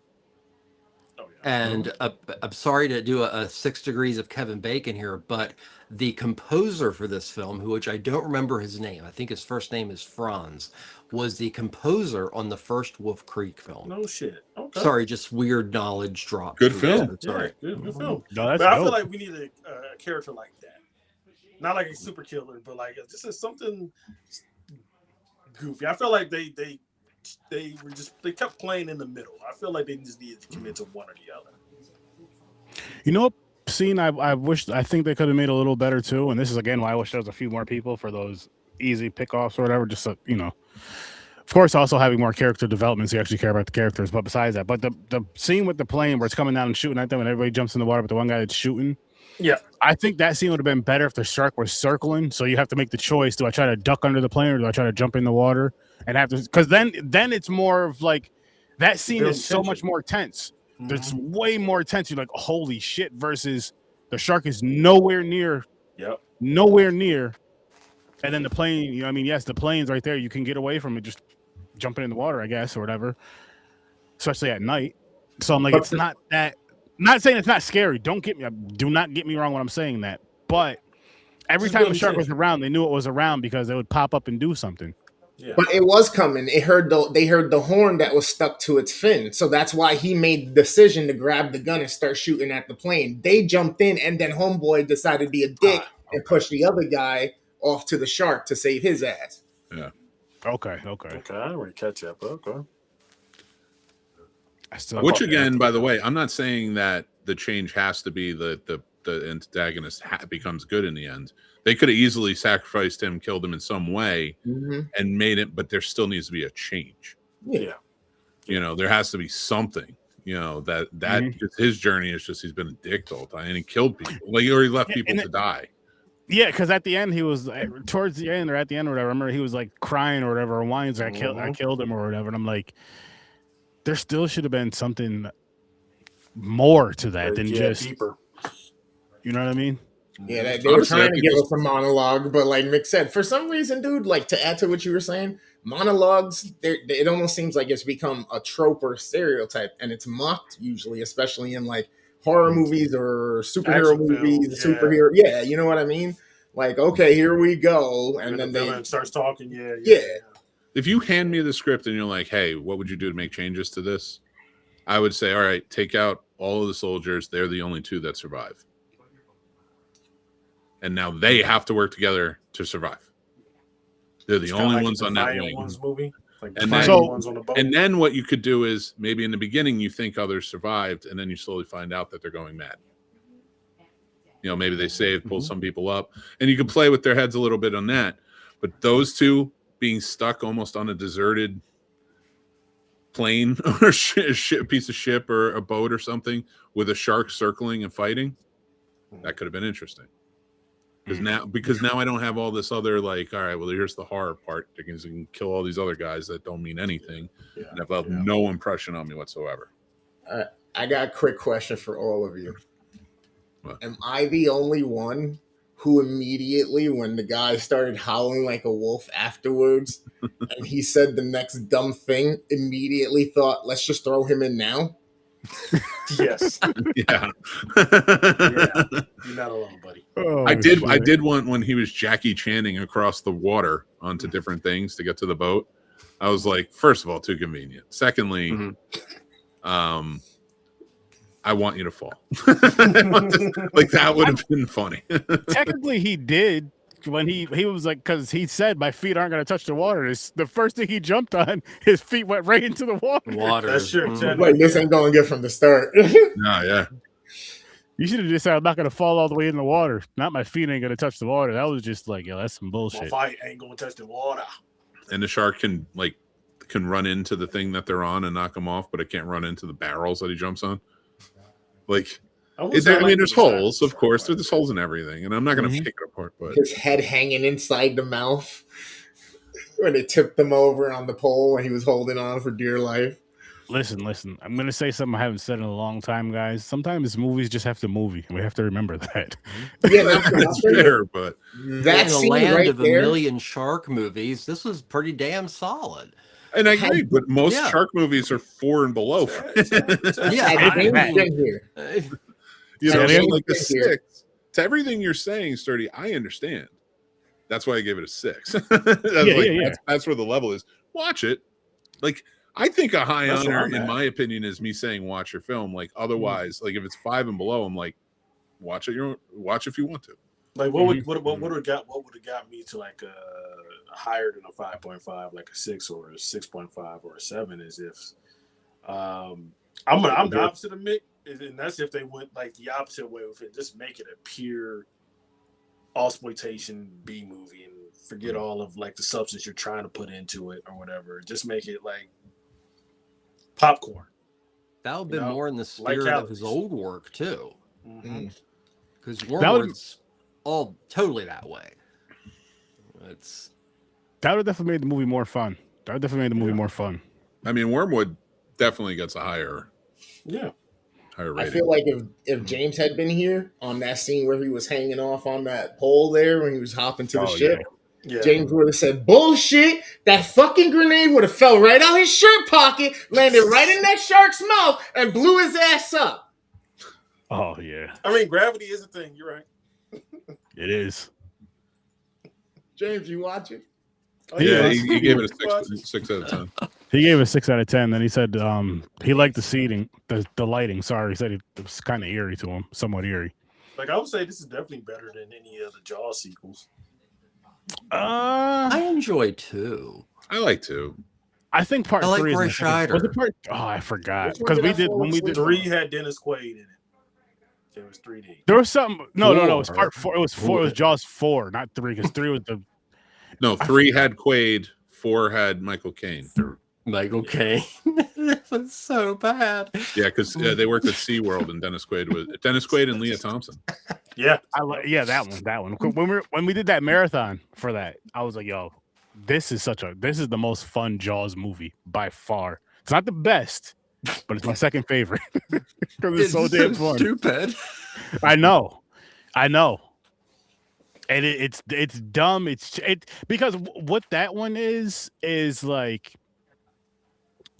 And I'm sorry to do a 6 Degrees of Kevin Bacon here, but the composer for this film, which I don't remember his name, I think his first name is Franz, was the composer on the first Wolf Creek film.
No shit. Okay.
Sorry, just weird knowledge drop.
Good film.
Sorry. Good film.
No, that's
but I
dope.
feel like we need a character like that. Not like a super killer, but like just something goofy. I feel like they kept playing in the middle. I feel like they just needed to commit to one or the other.
You know what scene I think they could have made a little better too, and this is again why I wish there was a few more people for those easy pickoffs or whatever, just so, of course also having more character development so you actually care about the characters, but besides that, but the scene with the plane where it's coming down and shooting at them and everybody jumps in the water but the one guy that's shooting, I think that scene would have been better if the shark was circling, so you have to make the choice, do I try to duck under the plane or do I try to jump in the water and have to, because then it's more of like that scene is so much more tense. There's way more tense. You're like, holy shit, versus the shark is nowhere near. Nowhere near. And then the plane, yes, the plane's right there. You can get away from it, just jumping in the water, I guess, or whatever. Especially at night. So I'm like, it's not that. Not saying it's not scary. Do not get me wrong when I'm saying that. But every time the shark was around, they knew it was around because they would pop up and do something.
Yeah. But it was coming. They heard the horn that was stuck to its fin. So that's why he made the decision to grab the gun and start shooting at the plane. They jumped in, and then Homeboy decided to be a dick and push the other guy off to the shark to save his ass.
Yeah.
Okay.
I didn't really catch that, but okay.
Which again, by the way, I'm not saying that the change has to be the antagonist becomes good in the end. They could have easily sacrificed him, killed him in some way, and made it, but there still needs to be a change.
Yeah.
There has to be something, that his journey is just he's been a dick the whole time and he killed people. Or he left people to die.
Yeah, because at the end he was towards the end or at the end or whatever. I remember he was like crying or whatever, or whines, I killed him or whatever. And I'm like, there still should have been something more to that than just
deeper.
You know what I mean?
Yeah, they were trying to give us a monologue, but like Mick said, for some reason, dude, like to add to what you were saying, monologues, it almost seems like it's become a trope or a stereotype, and it's mocked usually, especially in like horror movies or superhero movies, superhero. Yeah, you know what I mean? Like, okay, here we go, and then
the starts talking.
Yeah.
If you hand me the script and you're like, hey, what would you do to make changes to this? I would say, all right, take out all of the soldiers. They're the only 2 that survive. And now they have to work together to survive. They're the only ones on that wing.
Movie. Like
and then what you could do is maybe in the beginning you think others survived, and then you slowly find out that they're going mad. Maybe they saved, pulled some people up, and you can play with their heads a little bit on that. But those 2 being stuck almost on a deserted plane or a piece of ship or a boat or something with a shark circling and fighting, that could have been interesting. Because now I don't have all this other like, all right, well, here's the horror part. They can kill all these other guys that don't mean anything and have no impression on me whatsoever.
I got a quick question for all of you.
What?
Am I the only one who immediately, when the guy started howling like a wolf afterwards, and he said the next dumb thing, immediately thought, let's just throw him in now?
Yes.
Yeah.
You're not alone, buddy.
Oh,
I
shit.
did want when he was Jackie Channing across the water onto different things to get to the boat. I was like, first of all, too convenient. Secondly, I want you to fall. Like that would have been funny.
Technically, he did when he was like, because he said my feet aren't going to touch the water. It's the first thing he jumped on, his feet went right into the water.
That's true.
Mhm.
Like this ain't going good from the start.
No, yeah.
You should have just said I'm not going to fall all the way in the water. Not my feet ain't going to touch the water. That was just like, yo, that's some
My
bullshit.
fight ain't gonna touch the water.
And the shark can run into the thing that they're on and knock them off, but it can't run into the barrels that he jumps on. Like, there's holes, of course. There's holes in everything, and I'm not going to pick it apart. But
His head hanging inside the mouth when they tipped him over on the pole when he was holding on for dear life.
Listen. I'm going to say something I haven't said in a long time, guys. Sometimes movies just have to movie, and we have to remember that.
Yeah,
that's fair. But
that
in the
scene
land
right
of
there.
a million shark movies, this was pretty damn solid.
and I agree, but most
Yeah.
shark movies are 4 and below.
Yeah,
Had James been here,
You know,
Yeah,
so like a
yeah.
6 to everything you're saying, Sturdy. I understand. That's why I gave it a 6. That's where the level is. Watch it. Like, I think a high
That's where
honor,
I'm
in
at.
my opinion, is me saying watch your film. Like, otherwise, like if it's 5 and below, I'm like, watch it. Watch if you want to.
Like what would have got me to like higher than a 5.5, like a 6 or a 6.5 or a 7 is if I'm the opposite of Mick, and that's if they went like the opposite way with it. Just make it a pure exploitation B movie and forget all of like the substance you're trying to put into it or whatever. Just make it like popcorn.
that would have been
You know,
more in the
like
spirit of his
calories.
old work too,
Mm-hmm.
because
would-
Wormwood's all totally that way. It's
That would have definitely made the movie more fun. That would definitely made the movie more fun.
I mean, Wormwood definitely gets a higher
Yeah.
I
rating.
feel like if James had been here on that scene where he was hanging off on that pole there when he was hopping to the ship,
Yeah.
James would have said, bullshit, that fucking grenade would have fell right out his shirt pocket, landed right in that shark's mouth, and blew his ass up.
Oh yeah,
I mean, gravity is a thing. You're right.
it is.
James, you watch it?
Oh,
Yeah, he gave it
Watch
a 6 out of 10.
He gave it a 6 out of 10. Then he said he liked the seating, the lighting. Sorry, he said it was kind of eerie to him, somewhat eerie.
Like I would say, this is definitely better than any of the Jaws sequels.
I enjoy too.
I like to.
I think part
I like
3 is
Roy
my favorite. Was
Scheider.
it part? Oh, I forgot
Which one
because
did I fall
when we
asleep
did
3 had Dennis Quaid in it. It was 3D.
there was something. No, it was
4.
part 4. It was 4. It was Jaws 4, not 3, because 3 was the.
No, 3 had Quaid, 4 had Michael Caine.
Michael Caine. That was so bad.
Yeah, because they worked at SeaWorld, and Dennis Quaid and Leah Thompson.
Yeah.
That one. When we did that marathon for that, I was like, yo, this is the most fun Jaws movie by far. It's not the best, but it's my second favorite because it's so damn fun.
Stupid.
I know, and it's dumb. It's because what that one is like,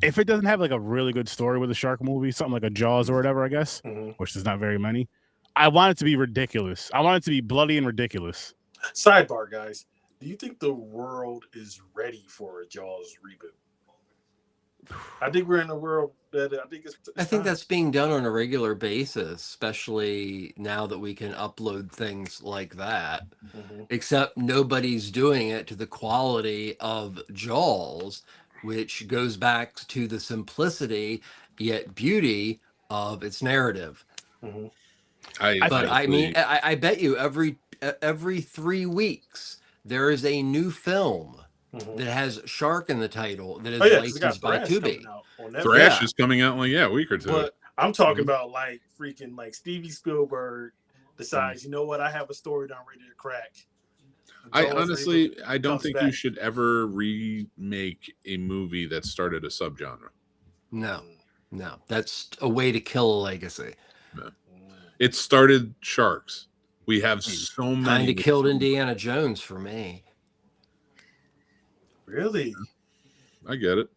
if it doesn't have like a really good story with a shark movie, something like a Jaws or whatever, I guess,
Mm-hmm.
which there's not very many. I want it to be ridiculous. I want it to be bloody and ridiculous.
Sidebar, guys. Do you think the world is ready for a Jaws reboot? I think we're in a world that
I think
time.
that's being done on a regular basis, especially now that we can upload things like that.
Mm-hmm.
Except nobody's doing it to the quality of Jaws, which goes back to the simplicity yet beauty of its narrative.
Mm-hmm.
I bet you every 3 weeks there is a new film
Mm-hmm.
that has shark in the title that is
'cause it got
licensed by
Thrash
Tubi.
coming out on Netflix.
Thrash is coming out in like a week or two.
But I'm talking about like freaking like Steven Spielberg decides, you know what, I have a story that I'm ready to crack.
I
Jaws
honestly,
reboot
I don't
comes
think
back.
you should ever remake a movie that started a subgenre.
No, that's a way to kill a legacy.
It started sharks. We have so many.
Kind of killed Indiana Jones for me.
Really?
I get it.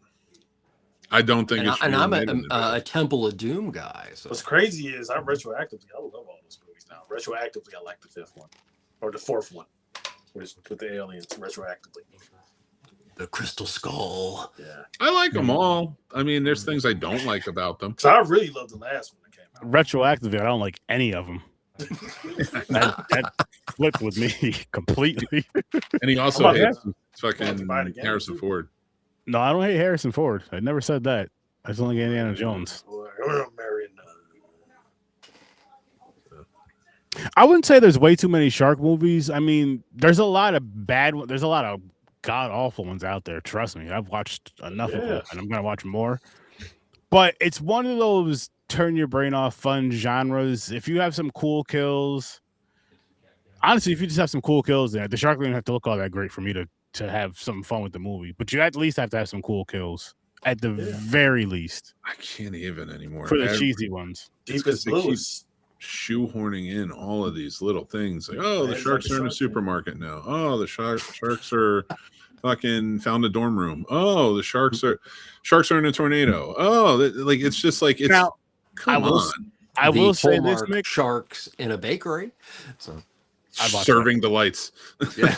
I don't think
And,
it should
and
be
I'm
remade in the
a Temple of Doom guy. So
What's crazy is I love all those movies now. Retroactively, I like the fifth one or the fourth one, with the aliens retroactively.
the Crystal Skull.
Yeah.
I like them all. I mean, there's things I don't like about them.
So I really love the last one that came out.
Retroactively, I don't like any of them. that flipped with me completely.
And he also
How about
hates
About to
fucking
buy it again,
Harrison
too?
Ford.
No, I don't hate Harrison Ford. I never said that. I just don't like Indiana Jones.
I'm marrying.
I wouldn't say there's way too many shark movies. I mean, there's a lot of bad ones. There's a lot of god awful ones out there. Trust me, I've watched enough of them, and I'm gonna watch more. But it's one of those turn your brain off fun genres. If you have some cool kills, honestly, if you just have some cool kills, the shark don't have to look all that great for me to have some fun with the movie. But you at least have to have some cool kills at the very least
I can't even anymore.
for the cheesy ones.
Deepest
They keep
Blues.
shoehorning in all of these little things like, oh, the
It's
sharks
like a
are in a
shark thing.
supermarket now. Oh, the sharks are fucking found a dorm room. Oh, the sharks are in a tornado. Oh, like it's just like it's
Now,
come
I will-
on.
I
The
will say this,
Hallmark
Mick.
Sharks in a bakery. So
I watched
Serving delights.
yeah.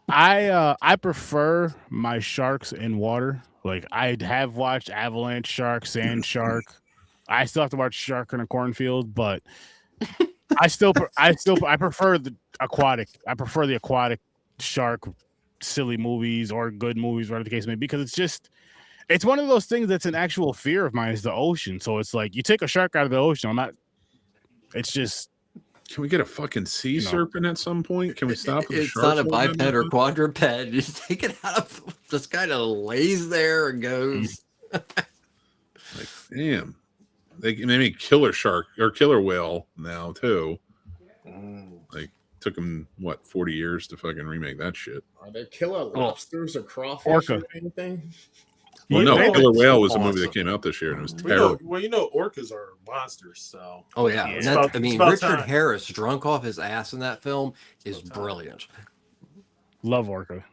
I prefer my sharks in water. Like I have watched Avalanche Shark, Sand Shark. I still have to watch Shark in a Cornfield, but I prefer the aquatic. I prefer the aquatic shark silly movies or good movies, whatever the case may be, because it's one of those things that's an actual fear of mine is the ocean. So it's like you take a shark out of the ocean. It's just
Can we get a fucking sea
No.
serpent at some point? Can we stop? with the
It's not a
sharks all
biped
that
or
much?
quadruped. You just take it out of just kind of lays there and goes.
Like, damn. They make killer shark or killer whale now too. Took them 40 years to fucking remake that shit.
Are there killer lobsters or crawfish
Orca.
or anything?
Well,
You
no,
know,
Killer
it's
Whale was a movie
awesome.
that came out this year and it was
We know,
terrible.
well, you know, orcas are monsters, so
Oh yeah,
Yeah.
and
It's
that-
about-
I mean
it's about
Richard
time.
Harris drunk off his ass in that film is
About time.
brilliant.
love Orca.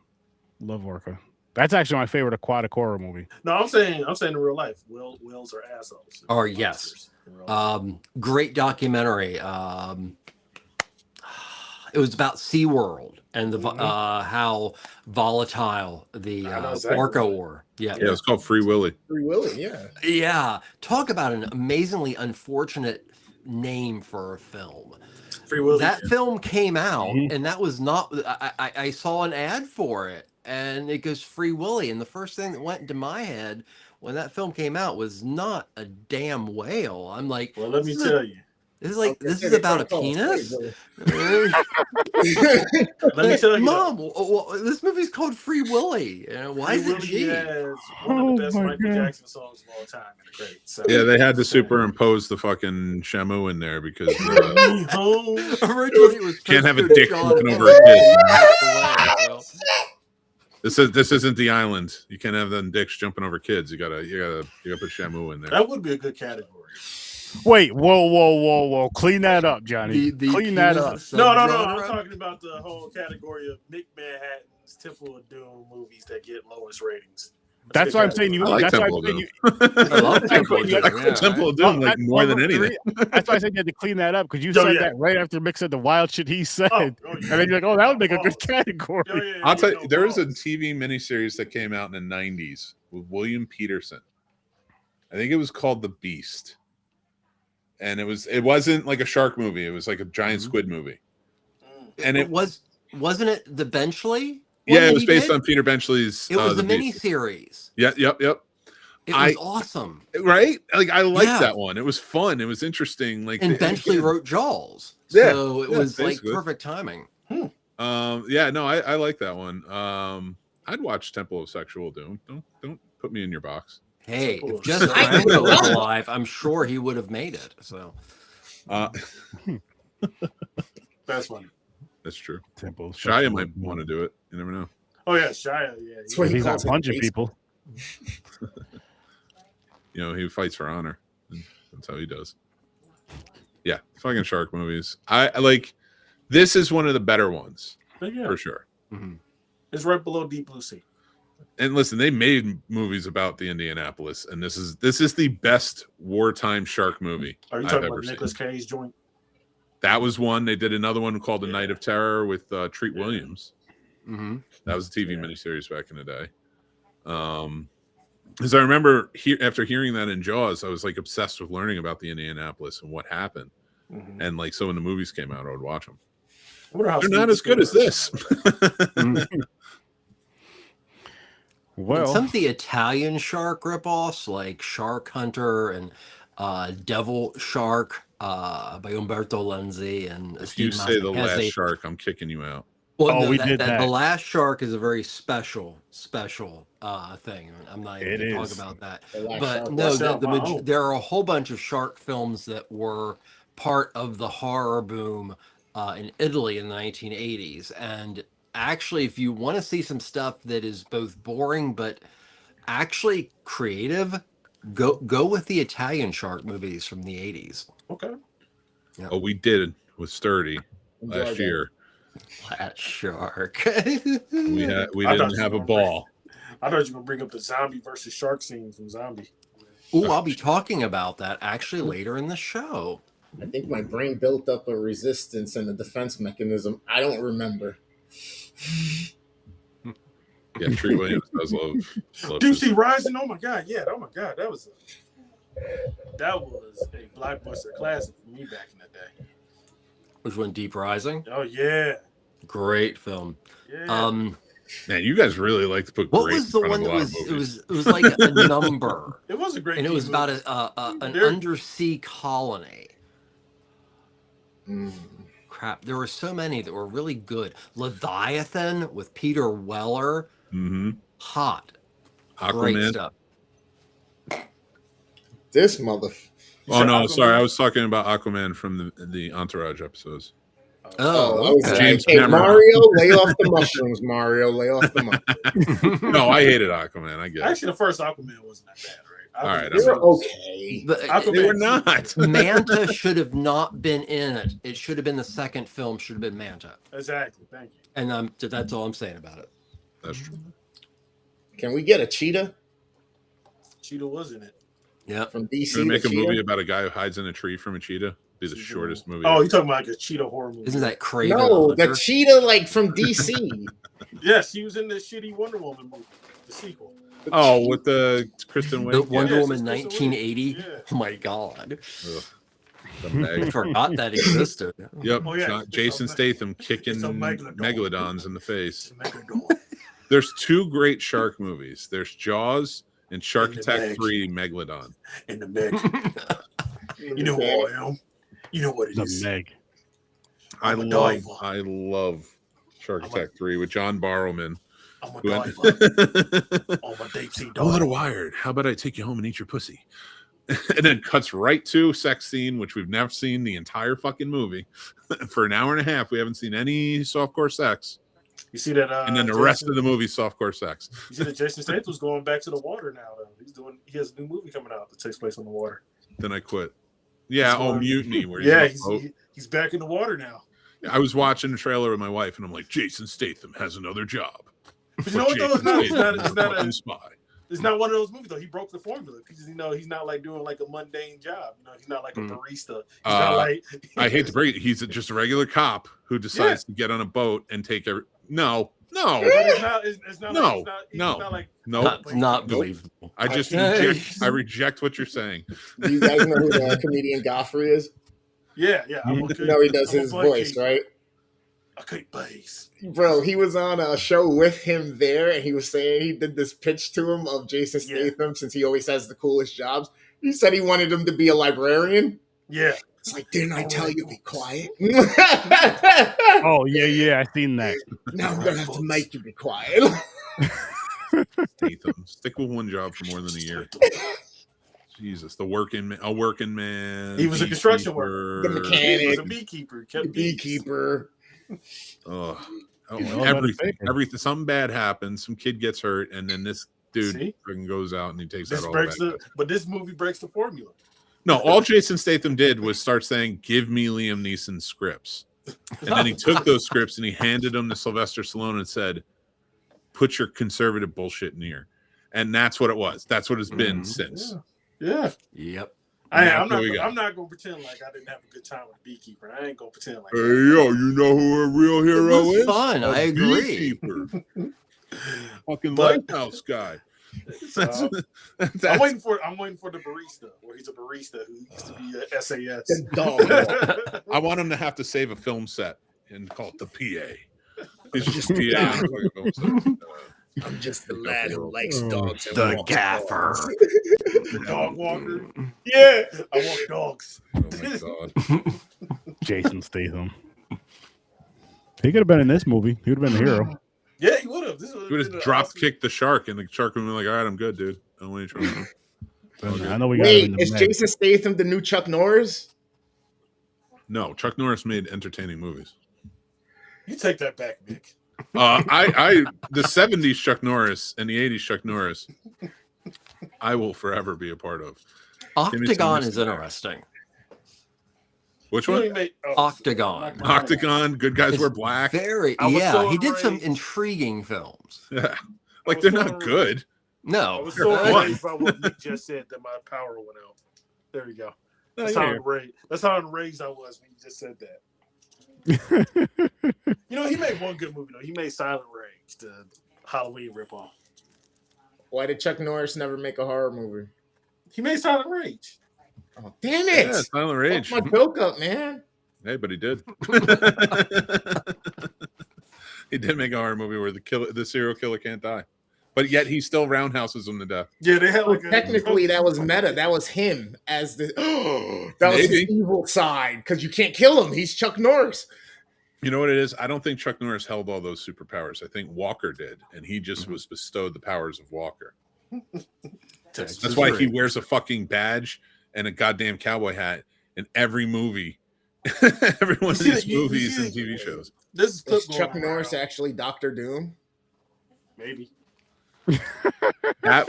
Love Orca. That's actually my favorite aquatic horror movie.
no, I'm saying in real life, whales are assholes.
Oh, yes.
Monsters in real life.
Great documentary. It was about SeaWorld and the how volatile the
I know exactly
orca
what-
were. Yeah.
Yeah, it's called Free Willy.
Free Willy, yeah.
Yeah. Talk about an amazingly unfortunate name for a film.
Free Willy.
That film came out,
Mhm.
and that was not. I saw an ad for it, and it goes Free Willy, and the first thing that went into my head when that film came out was not a damn whale. I'm like,
Well, let me tell you.
this is like
Okay,
this
they
is about a
call it
penis.
Free Willy.
Let me tell you.
Mom, this movie's called Free Willy. Why is
Free
it
Willy
G?
has one of the best
Oh my
Michael
God.
Jackson songs of all time in the credits. So.
Yeah, they had to superimpose the fucking Shamu in there because
Me home.
Originally, it was
Can't have a
supposed to
dick
John
jumping over
Hurt.
a kid.
Passed away, so.
this isn't the island. You can't have them dicks jumping over kids. You gotta put Shamu in there.
That would be a good category.
Wait, whoa. Clean that up, Johnny.
The
Clean that up.
penis
No.
subgenre?
I'm talking about the whole category of Nick Manhattan's Temple of Doom movies that get lowest ratings.
That's why I'm saying you.
I like
That's why
Temple
I'm
of
saying
Doom.
you.
I love Temple of
I
Doom,
like
yeah,
Temple of
No,
Doom like
that's
more than
one of the
anything.
That's why I said you had to clean that up because you
Oh,
said
yeah.
that right after Mick said the wild shit he said,
Oh,
and then you're like, "Oh, that would make a good category."
I'll tell you, there was a TV miniseries that came out in the 90s with William Peterson. I think it was called The Beast. And it wasn't like a shark movie, it was like a giant squid movie. And it
wasn't it the Benchley?
yeah,
one
it
that
was
he
based
did?
on Peter Benchley's
It was
The
the
Beast.
miniseries.
Yeah, yep.
It was awesome.
Right? Like I liked
Yeah.
that one. It was fun. It was interesting. Like
And
the-
Benchley
again,
wrote Jaws.
Yeah,
So it
yeah,
was like
basically.
perfect timing.
yeah, no, I like that one. I'd watch Temple of Sexual Doom. Don't put me in your box.
Hey,
Cool.
if Jess
I
Franco was alive, I'm sure he would have made it. So
That's one.
That's true.
Simple.
Shia might want to do it. You never know.
Oh yeah, Shia. Yeah.
That's what he
He's not
calls it,
punching
base-
people.
You know, he fights for honor. That's how he does. Yeah, fucking shark movies. I like. This is one of the better ones
But yeah,
for sure.
it's right below Deep Blue Sea.
And listen, they made movies about the Indianapolis, and this is the best wartime shark movie
Are you
I've
talking
ever
about
seen.
Nicolas Cage joint?
That was one. They did another one called The Night of Terror with Treat Williams.
Mm-hmm.
That was a TV miniseries back in the day. Because I remember after hearing that in Jaws, I was like obsessed with learning about the Indianapolis and what happened.
Mm-hmm.
And like, so when the movies came out, I would watch them.
I wonder how
They're not as good as this.
Well,
And some of the Italian shark ripoffs, like Shark Hunter and Devil Shark by Umberto Lenzi and
If
Steve
you say the
Mazza, has
last
a-
shark, I'm kicking you out.
Well,
Oh,
no,
we
that,
did
that.
that.
The Last Shark is a very special thing. I'm not even
It
going to
is.
talk about that.
The Last
But
Shark
no,
was
out my own.
there are a whole bunch of shark films that were part of the horror boom in Italy in the 1980s. And actually, if you want to see some stuff that is both boring but actually creative, go with the Italian shark movies from the 80s.
Okay.
Oh, we did with Sturdy
Enjoy
last
that.
year.
That shark.
We
I thought
didn't
you
have a
were
ball.
I thought you were gonna bring up the zombie versus shark scene from Zombie.
Oh, I'll be talking about that actually later in the show.
I think my brain built up a resistance and a defense mechanism. I don't remember.
Yeah, Treat Williams does love
Deep
this.
Sea Rising. Oh my god, yeah. Oh my god, that was a blockbuster classic for me back in the day.
Which one? Deep Rising.
Oh yeah,
Great film.
yeah.
Man, you guys really like to put
What
great
was the
in front
one
of a
that
lot of
was?
movies.
It was like a number,
It was a great.
and it was
movie.
about an
There-
undersea colony.
Mm.
Crap, there were so many that were really good. Leviathan with Peter Weller,
Mm-hmm.
hot, great
Aquaman.
stuff.
This mother.
You
Oh
said
no,
Aquaman?
sorry, I was talking about Aquaman from the Entourage episodes.
Oh,
I was
okay.
like,
James
hey,
Cameron.
Mario, lay off the mushrooms, Mario. Lay off the mushrooms.
No, I hated Aquaman. I get it.
Actually, the first Aquaman wasn't that bad, right?
All right,
They were okay.
But
Aquaman-
They were not.
Manta should have not been in it. It should have been the second film. Should have been Manta,
Exactly. Thank you.
and that's all I'm saying about it.
That's true.
Can we get a cheetah
Cheetah was in it.
Yeah.
from DC?
Should we make a
the
movie
cheetah?
about a guy who hides in a tree from a cheetah? Be the shortest movie.
Oh, you're talking about like a cheetah horror movie?
Isn't that Craven?
No, the
Hunter?
cheetah like from DC.
Yes, he was in the shitty Wonder Woman movie, the sequel.
The
Oh,
cheetah.
with the Kristen
The
Wiig.
Wonder
Yes,
Woman
it's Kristen Wiig.
1980.
Yeah.
Oh my god,
Ugh. The
I
Meg.
forgot that existed.
Yep,
Oh, yeah.
John- Jason
It's a-
Statham kicking
it's a megalodon.
megalodons in the face.
It's Megalodon.
There's two great shark movies. There's Jaws and Shark
And the
Attack
Meg.
3 Megalodon.
And the Meg. You know who I am. You know what it
the
is.
Meg.
I'm a diver.
I love Shark
I'm a-
Attack 3 with John Barrowman.
I'm a
Who had-
diver. I'm a deep sea
A little
diver.
wired. How about I take you home and eat your pussy? And then cuts right to sex scene, which we've never seen the entire fucking movie. For an hour and a half, we haven't seen any softcore sex.
You see that?
And then the rest of the movie, softcore sex.
You see that Jason Statham's going back to the water now. Though he has a new movie coming out that takes place on the water.
Then I quit. Yeah,
He's going-
Mutiny. Where
Yeah,
he's on a boat.
he's back in the water now.
I was watching the trailer with my wife, and I'm like, Jason Statham has another job.
But you know what though? It's not. It's not. It's not,
Fucking
a,
spy.
it's not one of those movies though. He broke the formula because he's not like doing like a mundane job. He's not like a barista. He's not like.
I hate to break it. He's just a regular cop who decides to get on a boat and take every. No.
But it's not. It's not.
No,
Like, it's
no.
not like.
Nope.
Not
Nope.
believable.
I just
Okay.
reject what you're saying.
Do you guys know who the comedian Godfrey is?
Yeah. I'm
Mhm.
okay.
No, he does
I'm a
his
bud
voice,
keeper.
right?
I can't bass.
Bro, he was on a show with him there, and he was saying he did this pitch to him of Jason
Yeah.
Statham since he always has the coolest jobs. He said he wanted him to be a librarian.
Yeah.
It's like, didn't I
Oh,
tell
right.
you be quiet?
Oh yeah, I seen that.
Now I'm gonna have to make you be quiet.
Statham. Stick with one job for more than a year. Jesus, a working man.
He was a construction worker.
The mechanic.
He was a beekeeper.
The
Kept bees.
beekeeper.
Oh,
You know about
everything.
it.
Everything. Something bad happens. Some kid gets hurt, and then this dude
See?
freaking goes out and he takes
This
out all
breaks
that.
but this movie breaks the formula.
No, all Jason Statham did was start saying, "Give me Liam Neeson scripts," and then he took those scripts and he handed them to Sylvester Stallone and said, put your conservative bullshit in here. And that's what it was. That's what it's been since.
Yeah.
Yep.
I'm not gonna pretend like I didn't have a good time with Beekeeper. I ain't gonna pretend like
Hey, yo, you know who a real hero
was
is?
fun.
A
I agree.
beekeeper. Fucking
But-
lighthouse guy.
So,
That's
I'm waiting for the barista, where he's a barista who used to be a SAS.
The dog.
I want him to have to save a film set and call it the PA. He's just PA.
I'm just the lad who likes dogs. and
The
walks
gaffer.
dogs.
The dog walker.
Yeah.
I want dogs.
Oh my god.
Jason Statham. He could have been in this movie. He would have been the hero.
Yeah, he would have.
He would just drop kick the shark, and the shark would be like, "All right, I'm good, dude. I don't want you to."
I know we got
Wait,
him in
is
the
Jason Statham the new Chuck Norris?
No, Chuck Norris made entertaining movies.
You take that back, Nick.
I the 70s Chuck Norris and the 80s Chuck Norris, I will forever be a part of.
Octagon is interesting.
Which
You know he
one?
made-
Octagon.
Octagon. Good guys
It's
wear black.
Very,
I was
yeah.
so
He did some
enraged.
intriguing films.
Yeah. Like they're not good.
I
No,
was so
What?
enraged by what Nick just said that my power went out. There you go.
No,
That's
yeah.
how enraged. That's how enraged I was when you just said that. You know, he made one good movie though. He made Silent Rage, the Halloween ripoff.
Why did Chuck Norris never make a horror movie?
He made Silent Rage.
Oh, damn it!
Yeah, Silent Rage.
Fuck my joke up, man.
Hey, but he did. He did make a horror movie where the serial killer can't die, but yet he still roundhouses him to death.
Yeah, they had like a
Technically, that was meta. That was him as the. That was his
Maybe.
evil side because you can't kill him. He's Chuck Norris.
You know what it is? I don't think Chuck Norris held all those superpowers. I think Walker did, and he just was bestowed the powers of Walker. That's why he wears a fucking badge and a goddamn cowboy hat in every movie, every one of
see
these
that- you
movies
see
and
that-
TV shows.
This is
Is
clip
Chuck
going
Norris
around.
actually Doctor Doom?
Maybe.
I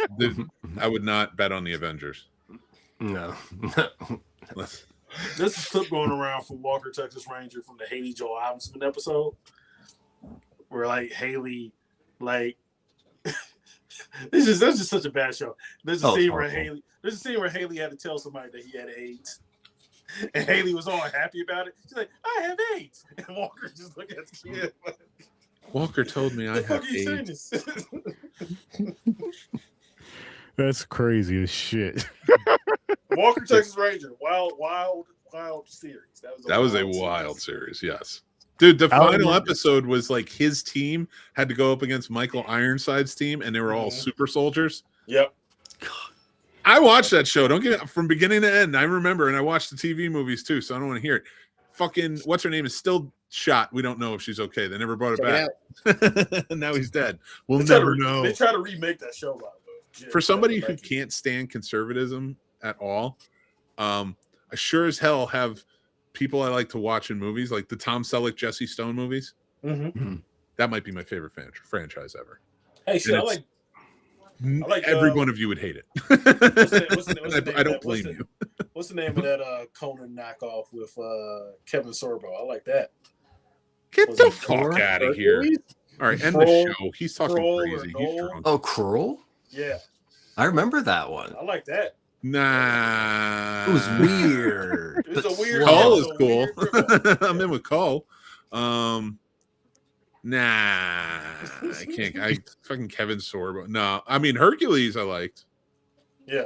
would not bet on the Avengers.
no.
Let's-
This is clip going around from Walker Texas Ranger from the Haley Joel Osment episode, where like Haley, like that's just such a bad show. There's a
Oh,
scene where
horrible.
Haley had to tell somebody that he had AIDS, and Haley was all happy about it. She's like, "I have AIDS," and Walker just looked at the kid like,
Walker told me I
"The fuck
have
are you saying
AIDS.
this?"
That's crazy as shit.
Walker Texas Ranger, wild series.
That was a wild series, yes. Dude, the
Alan
final
Morgan.
episode was like his team had to go up against Michael Ironside's team, and they were all
Mhm.
super soldiers.
Yep.
I watched that show. Don't get from beginning to end. I remember, and I watched the TV movies too, so I don't want to hear it. Fucking, what's her name is still shot. We don't know if she's okay. They never brought
Check
it back. And now he's dead. We'll
They try
never
to-
know.
They try to remake that show, by the way.
For somebody who
Like it.
can't stand conservatism at all, I sure as hell have people I like to watch in movies, like the Tom Selleck, Jesse Stone movies.
Mhm.
That might be my favorite franchise ever.
Hey, shit, I
it's-
like. like,
Every one of you would hate it.
what's the name
I
of
don't
that?
blame you.
What's the name of that Conan knockoff with Kevin Sorbo? I like that.
Get
Was
the
it
fuck
Thor?
out of here. All right, end
Kroll-
the show. He's talking
Kroll or
crazy. He's
Noel?
drunk.
Oh, Cruel?
Yeah,
I remember that one.
I like that.
Nah.
It was weird.
It was a weird.
Cole
it
is
was a
cool.
weird ripoff.
I'm in with Cole. Nah, I can't. I fucking Kevin Sorbo. No, I mean Hercules. I liked.
Yeah,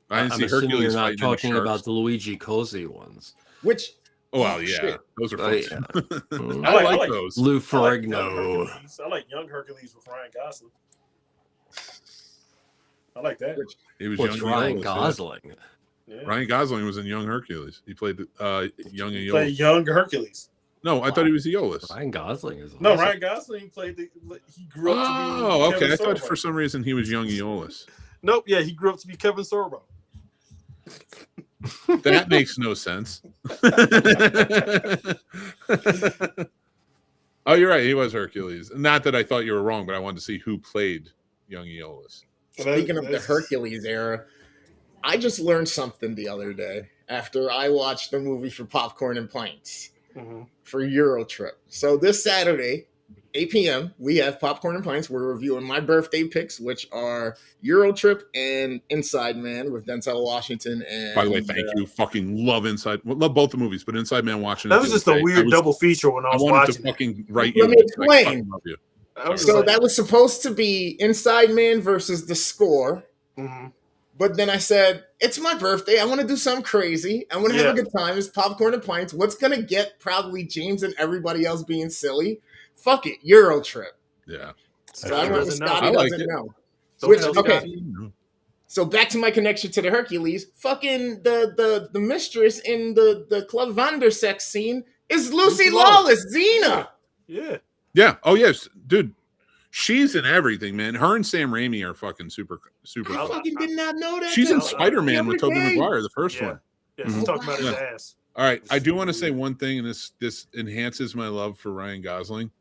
I didn't
I'm
see
assuming
Hercules
you're not
fighting
talking
any
about
sharks.
the Luigi Cosi ones.
Which
Oh well,
Oh,
yeah,
shit.
those are
Oh,
fun.
yeah.
too.
Mm.
I like
like
those.
Lou
I like young
Ferrigno.
Hercules. I like Young Hercules with Ryan Gosling. I like that.
He was
What's
young.
Ryan
Aeolus, yeah.
Gosling?
Yeah.
Ryan Gosling was in Young Hercules. He played young
Play
Aeolus.
Young Hercules.
No, I thought he was Aeolus.
Ryan Gosling is
No,
awesome.
Ryan Gosling played the. He grew up to be.
Oh, okay.
Kevin
I thought
Sorbo.
for some reason he was young Aeolus.
Nope. Yeah, he grew up to be Kevin Sorbo.
That makes no sense. Oh, you're right. He was Hercules. Not that I thought you were wrong, but I wanted to see who played young Aeolus.
Speaking of the Hercules era, I just learned something the other day after I watched the movie for Popcorn and Pints
Mhm.
for Eurotrip. So this Saturday, 8 p.m. we have Popcorn and Pints. We're reviewing my birthday picks, which are Euro Trip and Inside Man with Denzel Washington. And
By the way, thank you. Fucking love love both the movies, but Inside Man watching
That
it
was
the
just
other
a
day,
weird
was-
double feature when I
I
was
wanted
watching
to
it.
fucking write
Let
you.
me
I
explain.
fucking love you.
I was
So
like,
that was supposed to be Inside Man versus The Score.
mhm.
But then I said, it's my birthday. I want to do something crazy. I want to have
Yeah.
a good time. It's Popcorn and Pints. What's going to get probably James and everybody else being silly? Fuck it. Euro Trip.
Yeah.
So I went with
Doesn't know.
Scotty
I like
doesn't
it.
know.
Don't
Which,
tell
okay.
Scotty.
So back to my connection to the Hercules. Fucking the mistress in the Club Vandersex scene is Lucy
Lucy
Lawless, Xena.
Yeah.
Yeah. Oh yes, dude. She's in everything, man. Her and Sam Raimi are fucking super
I
fun.
fucking did not know that.
She's in
till
Spider-Man
the
with
other
Tobey
day.
Maguire, the first
Yeah.
one.
Yeah, she's
Mhm.
talking about his
Yeah.
ass.
All right, I do
Super
want to say
weird.
one thing, and this enhances my love for Ryan Gosling.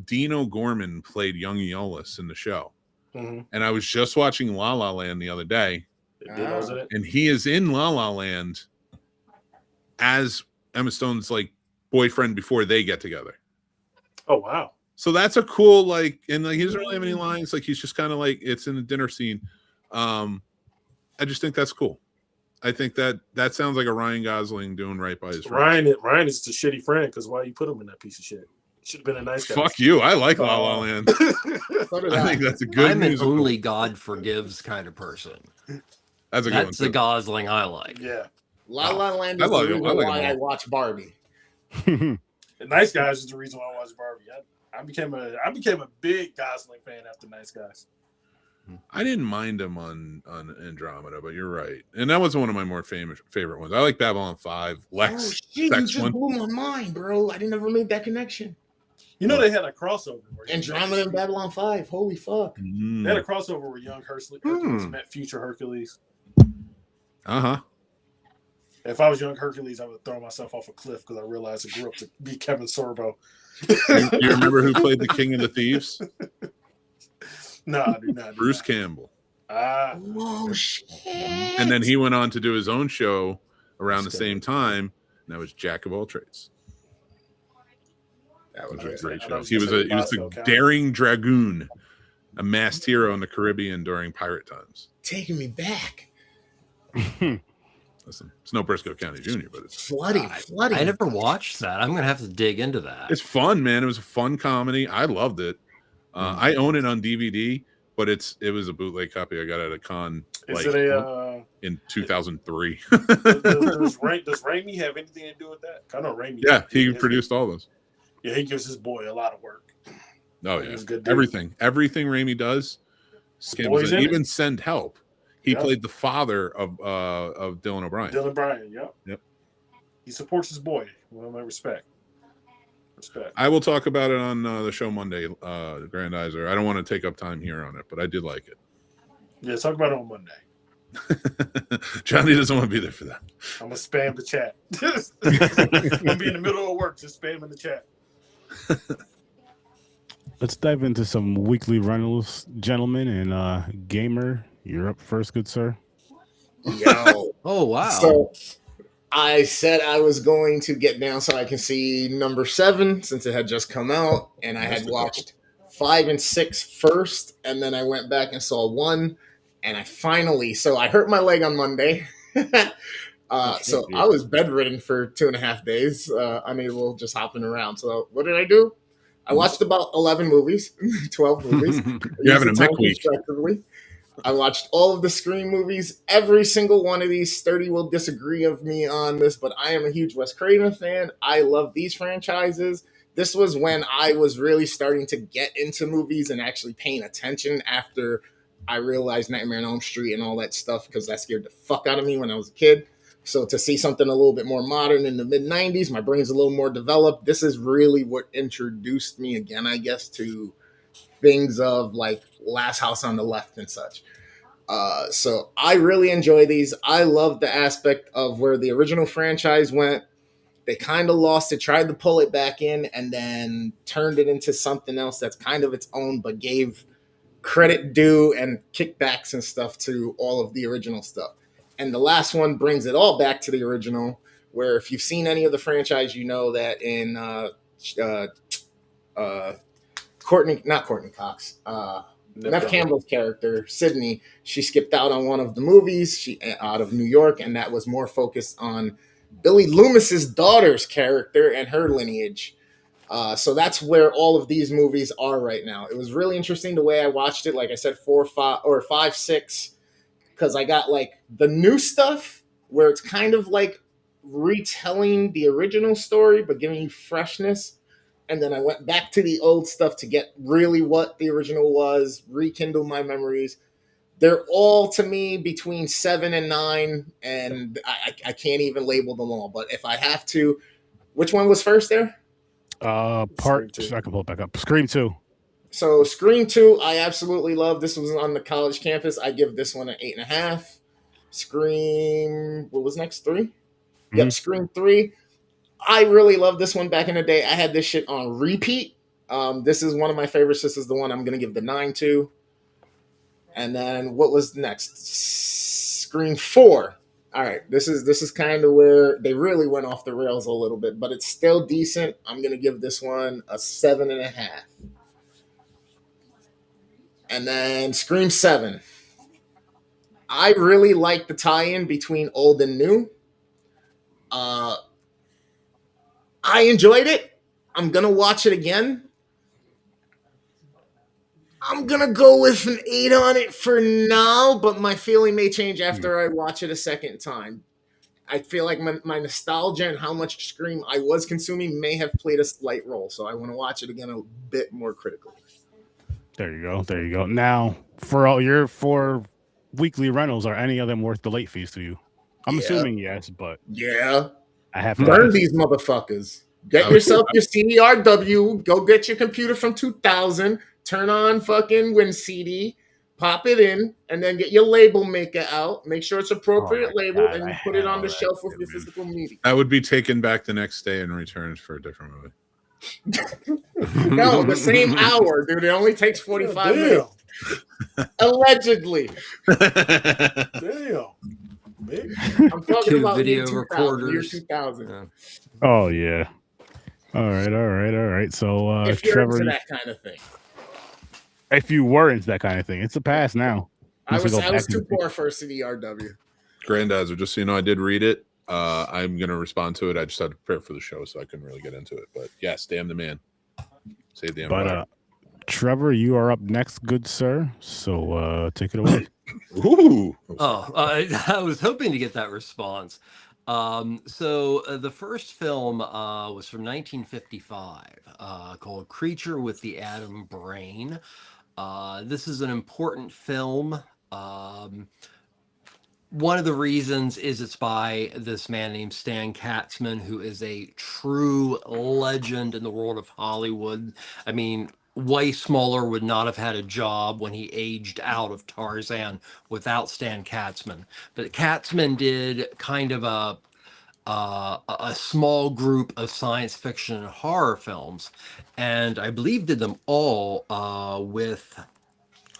Dean O'Gorman played young Aeolus in the show,
Mm-hmm.
and I was just watching La La Land the other day,
Dino's in it.
and he is in La La Land as Emma Stone's like boyfriend before they get together.
Oh wow.
So that's a cool like, and like he doesn't really have any lines. Like he's just kind of like it's in the dinner scene. I just think that's cool. I think that sounds like a Ryan Gosling doing right by his friend.
Ryan is just a shitty friend because why you put him in that piece of shit? Should have been a nice guy.
Fuck you. I like La La Land.
So did
I think that's a good
I'm an
musical.
only God forgives kind of person.
That's a good one.
That's the
too.
Gosling I like.
Yeah.
La La Land
I
is the
love it.
reason
I like
why
them
I
all.
watch Barbie.
The Nice Guys is the reason why I watched Barbie. I became a big Gosling fan after Nice Guys.
I didn't mind him on Andromeda, but you're right. And that was one of my more favorite ones. I like Babylon 5. Lex.
Oh shit, you
Sex
just
one.
blew my mind, bro. I didn't ever make that connection.
You know they had a crossover where
Andromeda and Babylon 5. Holy fuck.
They had a crossover where young Hercules
Hmm.
met future Hercules.
Uh-huh.
If I was young Hercules, I would throw myself off a cliff because I realized I grew up to be Kevin Sorbo.
You remember who played the King of the Thieves?
No, I do not.
Bruce Campbell.
Oh shit.
And then he went on to do his own show around the same time. And that was Jack of All Trades.
That
Which
was
was a great
I
show.
was
He
gonna
was
say
the
Bosco County.
daring dragoon, a masked hero in the Caribbean during pirate times.
taking me back.
Listen, it's no Briscoe County Jr., but it's
Flooding.
I never watched that. I'm gonna have to dig into that.
it's fun, man. It was a fun comedy. I loved it. I own it on DVD, but it was a bootleg copy I got at a con
Is
like
it a?
in 2003.
Does Raimi have anything to do with that? I know Raimi.
Yeah, he
his-
produced all those.
Yeah, he gives his boy a lot of work.
Oh
He
yeah,
was a good dude.
everything Raimi does.
boy's in it.
Even Send Help. He
Yeah.
played the father of Dylan O'Brien.
Dylan Bryan. Yep.
Yep.
He supports his boy. Well, my respect. Respect.
I will talk about it on the show Monday, Grandizer. I don't want to take up time here on it, but I did like it.
Yeah, talk about it on Monday.
Johnny doesn't want to be there for that.
I'm gonna spam the chat. I'm gonna be in the middle of work, just spamming the chat.
Let's dive into some weekly rentals, gentlemen, and Gamer. You're up first, good sir.
Yo.
Oh wow.
So I said I was going to get down so I can see number 7 since it had just come out, and I had watched 5 and 6 first, and then I went back and saw 1, and I hurt my leg on Monday. So I was bedridden for 2.5 days, unable just hopping around. So what did I do? I watched about 11 movies, 12 movies.
You're having a
Used the
Mick
time
week.
constructively. I watched all of the Scream movies. Every single one of these. Sturdy will disagree of me on this, but I am a huge Wes Craven fan. I love these franchises. This was when I was really starting to get into movies and actually paying attention after I realized Nightmare on Elm Street and all that stuff, because that scared the fuck out of me when I was a kid. So to see something a little bit more modern in the mid-90s, my brain's a little more developed. This is really what introduced me again, I guess, to things of like Last House on the Left and such. So I really enjoy these. I love the aspect of where the original franchise went. They kind of lost it, tried to pull it back in, and then turned it into something else that's kind of its own, but gave credit due and kickbacks and stuff to all of the original stuff. And the last one brings it all back to the original, where if you've seen any of the franchise, you know that in not Courtney Cox.
Nev
Nev Campbell's character, Sydney, she skipped out on one of the movies. She out of New York, and that was more focused on Billy Loomis's daughter's character and her lineage. So that's where all of these movies are right now. It was really interesting the way I watched it. Like I said, 4, 5, or 5, 6, because I got like the new stuff where it's kind of like retelling the original story but giving you freshness. And then I went back to the old stuff to get really what the original was, rekindle my memories. They're all, to me, between 7 and 9, and I can't even label them all. But if I have to, which one was first there?
I can pull it back up. Scream 2.
So Scream 2, I absolutely love. This was on the college campus. I give this one an 8.5. Scream, what was next? 3?
Mm-hmm.
Yep, Scream 3. I really loved this one back in the day. I had this shit on repeat. This is one of my favorites. This is the one I'm going to give the 9 to. And then what was next? Scream 4. All right, this is kind of where they really went off the rails a little bit, but it's still decent. I'm going to give this one a 7.5. And then Scream 7. I really like the tie-in between old and new. I enjoyed it. I'm going to watch it again. I'm going to go with an 8 on it for now, but my feeling may change after I watch it a second time. I feel like my nostalgia and how much Scream I was consuming may have played a slight role, so I want to watch it again a bit more critically.
There you go. There you go. Now, for all your 4 weekly rentals, are any of them worth the late fees to you? I'm assuming yes, but
yeah,
I have to
learn these motherfuckers. Get yourself your CDRW. Go get your computer from 2000. Turn on fucking WinCD. Pop it in, and then get your label maker out. Make sure it's appropriate label,
God,
and you put it on the shelf with your physical media.
That would be taken back the next day and returned for a different movie.
No, the same hour, dude. It only takes 45 minutes. Allegedly.
Damn.
I'm talking
2
about
video
year
recorders.
2000.
Yeah.
Oh yeah. All right. So
if you're
Trevor,
into that kind of thing.
if you were into that kind of thing, it's a pass now.
I was too poor for a CDRW.
Grandazzer, just so you know, I did read it. I'm going to respond to it. I just had to prepare for the show, so I couldn't really get into it. But yes, damn the man. Save the empire.
But Trevor, you are up next, good sir. So take it away.
Ooh.
I was hoping to get that response. So the first film was from 1955 called Creature with the Atom Brain. This is an important film. One of the reasons is it's by this man named Stan Katzman, who is a true legend in the world of Hollywood. I mean, Weissmuller would not have had a job when he aged out of Tarzan without Stan Katzman. But Katzman did kind of a small group of science fiction and horror films, and I believe did them all with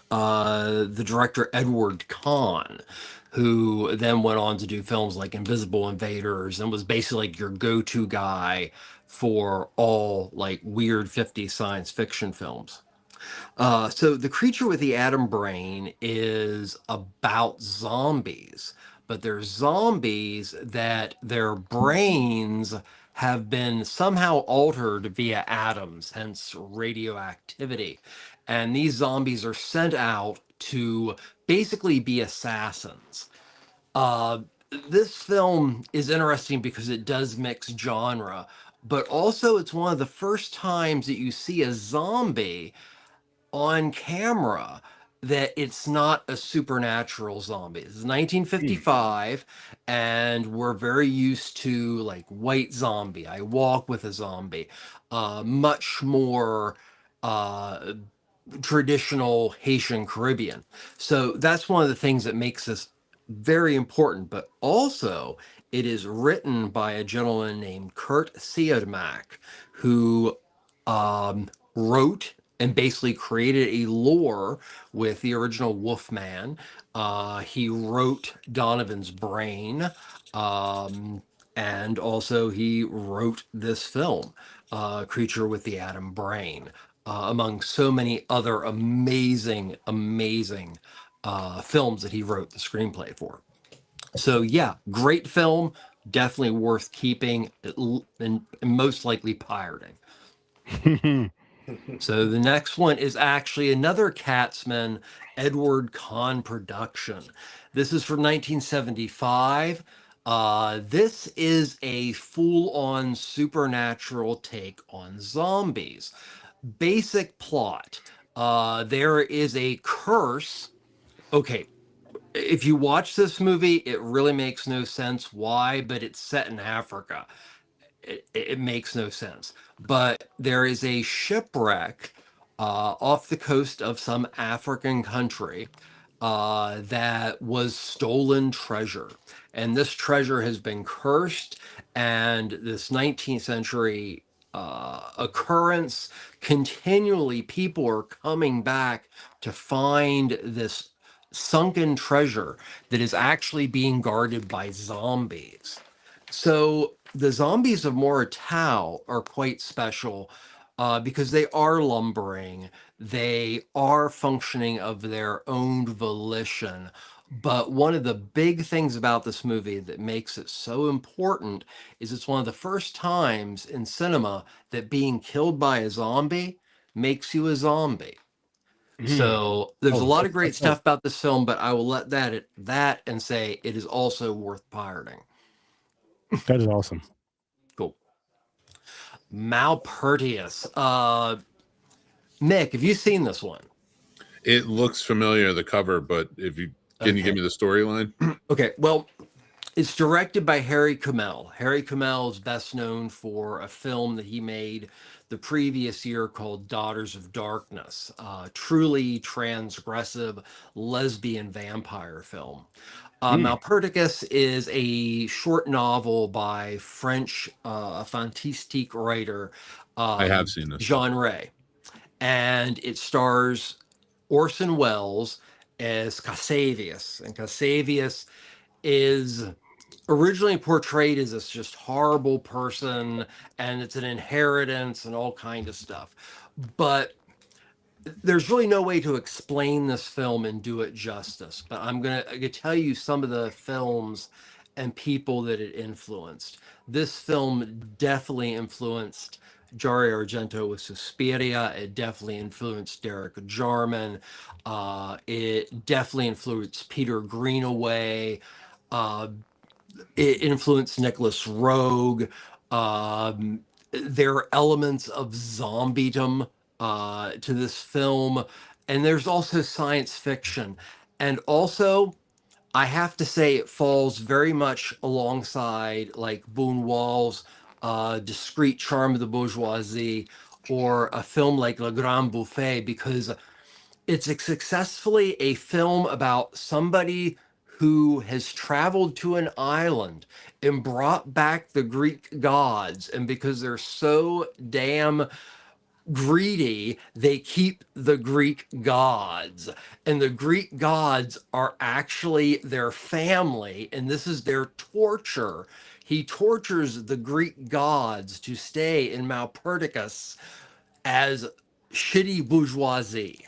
the director Edward Kahn, who then went on to do films like Invisible Invaders and was basically like your go-to guy for all like weird 50s science fiction films. So The Creature with the Atom Brain is about zombies, but they're zombies that their brains have been somehow altered via atoms, hence radioactivity. And these zombies are sent out to basically be assassins. This film is interesting because it does mix genre, but also it's one of the first times that you see a zombie on camera that it's not a supernatural zombie. This is 1955, and we're very used to like White Zombie, I Walk with a Zombie, much more traditional Haitian Caribbean. So that's one of the things that makes this very important, but also it is written by a gentleman named Kurt Siodmak, who wrote and basically created a lore with the original Wolfman. He wrote Donovan's Brain, and also he wrote this film, Creature with the Atom Brain. among so many other amazing, amazing films that he wrote the screenplay for. So yeah, great film, definitely worth keeping and most likely pirating. So the next one is actually another Katzman, Edward Kahn production. This is from 1975. This is a full-on supernatural take on zombies. Basic plot. There is a curse. Okay, if you watch this movie, it really makes no sense why, but it's set in Africa. It makes no sense. But there is a shipwreck off the coast of some African country that was stolen treasure. And this treasure has been cursed, and this 19th century occurrence, continually people are coming back to find this sunken treasure that is actually being guarded by zombies. So the zombies of Moritau are quite special because they are lumbering, they are functioning of their own volition. But one of the big things about this movie that makes it so important is it's one of the first times in cinema that being killed by a zombie makes you a zombie. So there's a lot of great stuff about this film, but I will let that at that and say it is also worth pirating.
That is awesome.
Cool. Malpertius. Mick, have you seen this one?
It looks familiar, the cover, but if you can you give me the storyline?
Okay, well, it's directed by Harry Kamel. Harry Kamel is best known for a film that he made the previous year called Daughters of Darkness, truly transgressive lesbian vampire film. Malperticus is a short novel by French fantastique writer
I have seen this.
Jean Ray, and it stars Orson Welles as Casavius, and Casavius is originally portrayed as this just horrible person, and it's an inheritance and all kind of stuff. But there's really no way to explain this film and do it justice. But I'm gonna tell you some of the films and people that it influenced. This film definitely influenced Dario Argento with Suspiria. It definitely influenced Derek Jarman. It definitely influenced Peter Greenaway. It influenced Nicholas Roeg. There are elements of zombiedom to this film, and there's also science fiction. And also, I have to say, it falls very much alongside like Buñuel's Discreet Charm of the Bourgeoisie, or a film like Le Grand Buffet, because it's successfully a film about somebody who has traveled to an island and brought back the Greek gods. And because they're so damn greedy, they keep the Greek gods. And the Greek gods are actually their family. And this is their torture. He tortures the Greek gods to stay in Malperticus as shitty bourgeoisie.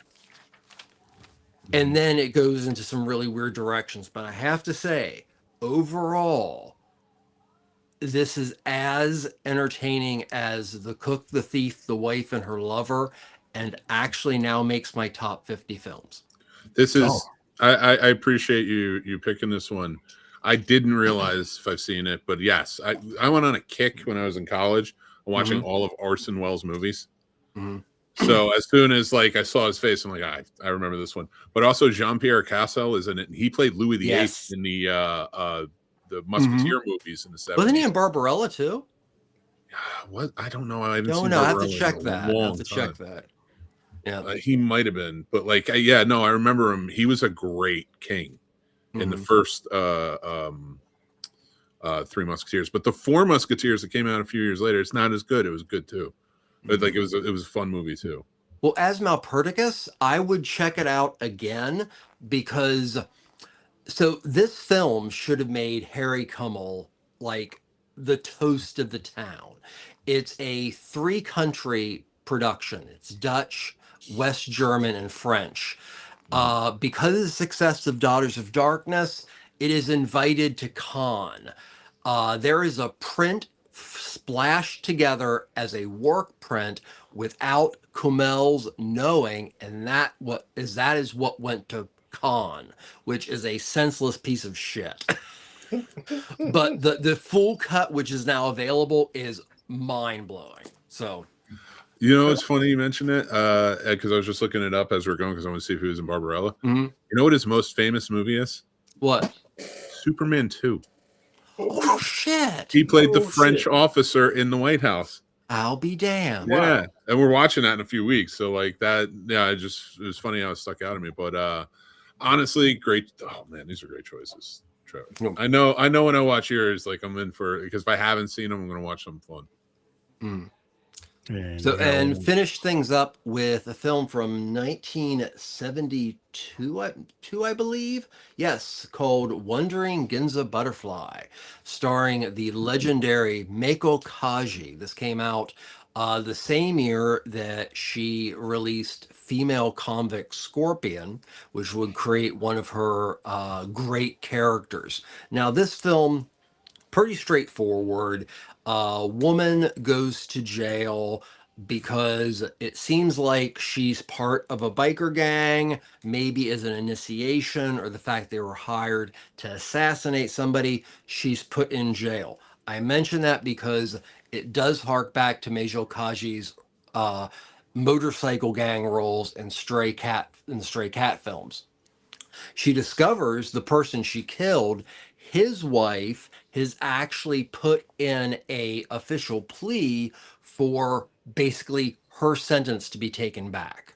And then it goes into some really weird directions. But I have to say, overall, this is as entertaining as The Cook, the Thief, The Wife, and Her Lover, and actually now makes my top 50 films.
This is I appreciate you picking this one. I didn't realize if I've seen it, but yes, I went on a kick when I was in college watching all of Orson Welles movies. So as soon as like I saw his face, I'm like, I remember this one. But also Jean-Pierre Cassel is in it. He played Louis VIII in the Musketeer movies in the 70s.
Wasn't he in Barbarella too?
What? I don't know. I haven't seen
No, I have to
Barbarella
check
in a
that. I
long
have to
time.
check that. Yeah,
He might have been, but like, I remember him. He was a great king in the first Three Musketeers, but the Four Musketeers that came out a few years later, it's not as good. It was good too, but like it was a fun movie too.
Well, as Malperticus, I would check it out again because so this film should have made Harry Kummel like the toast of the town. It's a 3-country production. It's Dutch, West German, and French. Because of the success of Daughters of Darkness, it is invited to Cannes. There is a print splashed together as a work print without Kumel's knowing, and that is what went to Cannes, which is a senseless piece of shit. But the full cut, which is now available, is mind blowing. So,
you know, it's funny you mentioned it because I was just looking it up as we're going because I want to see if he was in Barbarella.
mm-hmm.
You know what his most famous movie is?
What?
Superman 2.
Oh shit!
He played the French officer in the White House.
I'll be damned.
Yeah, and we're watching that in a few weeks. So like that, yeah, it was funny how it stuck out of me. But honestly, great. Oh man, these are great choices, Trevor.
Yep.
I know when I watch yours, like I'm in for because if I haven't seen them, I'm gonna watch something fun.
And finish things up with a film from 1972, I believe. Yes, called Wandering Ginza Butterfly, starring the legendary Meiko Kaji. This came out the same year that she released Female Convict Scorpion, which would create one of her great characters. Now, this film, pretty straightforward. Woman goes to jail because it seems like she's part of a biker gang, maybe as an initiation or the fact they were hired to assassinate somebody. She's put in jail. I mention that because it does hark back to Meijo Kaji's motorcycle gang roles in the Stray Cat films. She discovers the person she killed, his wife, has actually put in a official plea for basically her sentence to be taken back.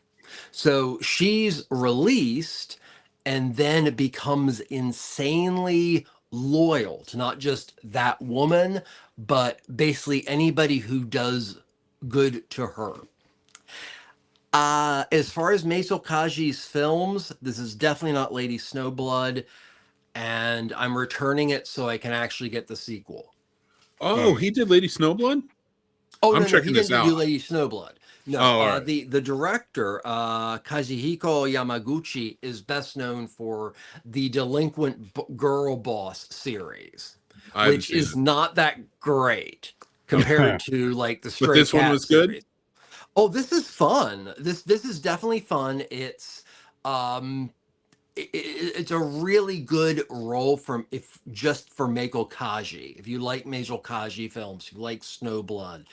So she's released and then becomes insanely loyal to not just that woman, but basically anybody who does good to her. As far as Meizo Kaji's films, this is definitely not Lady Snowblood, and I'm returning it so I can actually get the sequel.
Oh, he did Lady Snowblood?
Oh,
I'm
no,
checking
he
this
didn't
out.
do Lady Snowblood. No,
right.
the director, Kazuhiko Yamaguchi, is best known for the Delinquent Girl Boss series, which is not that great compared to like the Stray
But this
Cat
one was
series.
good?
Oh, this is fun. This is definitely fun. It's it's a really good role just for Meiko Kaji. If you like Meizo Kaji films, if you like Snowblood,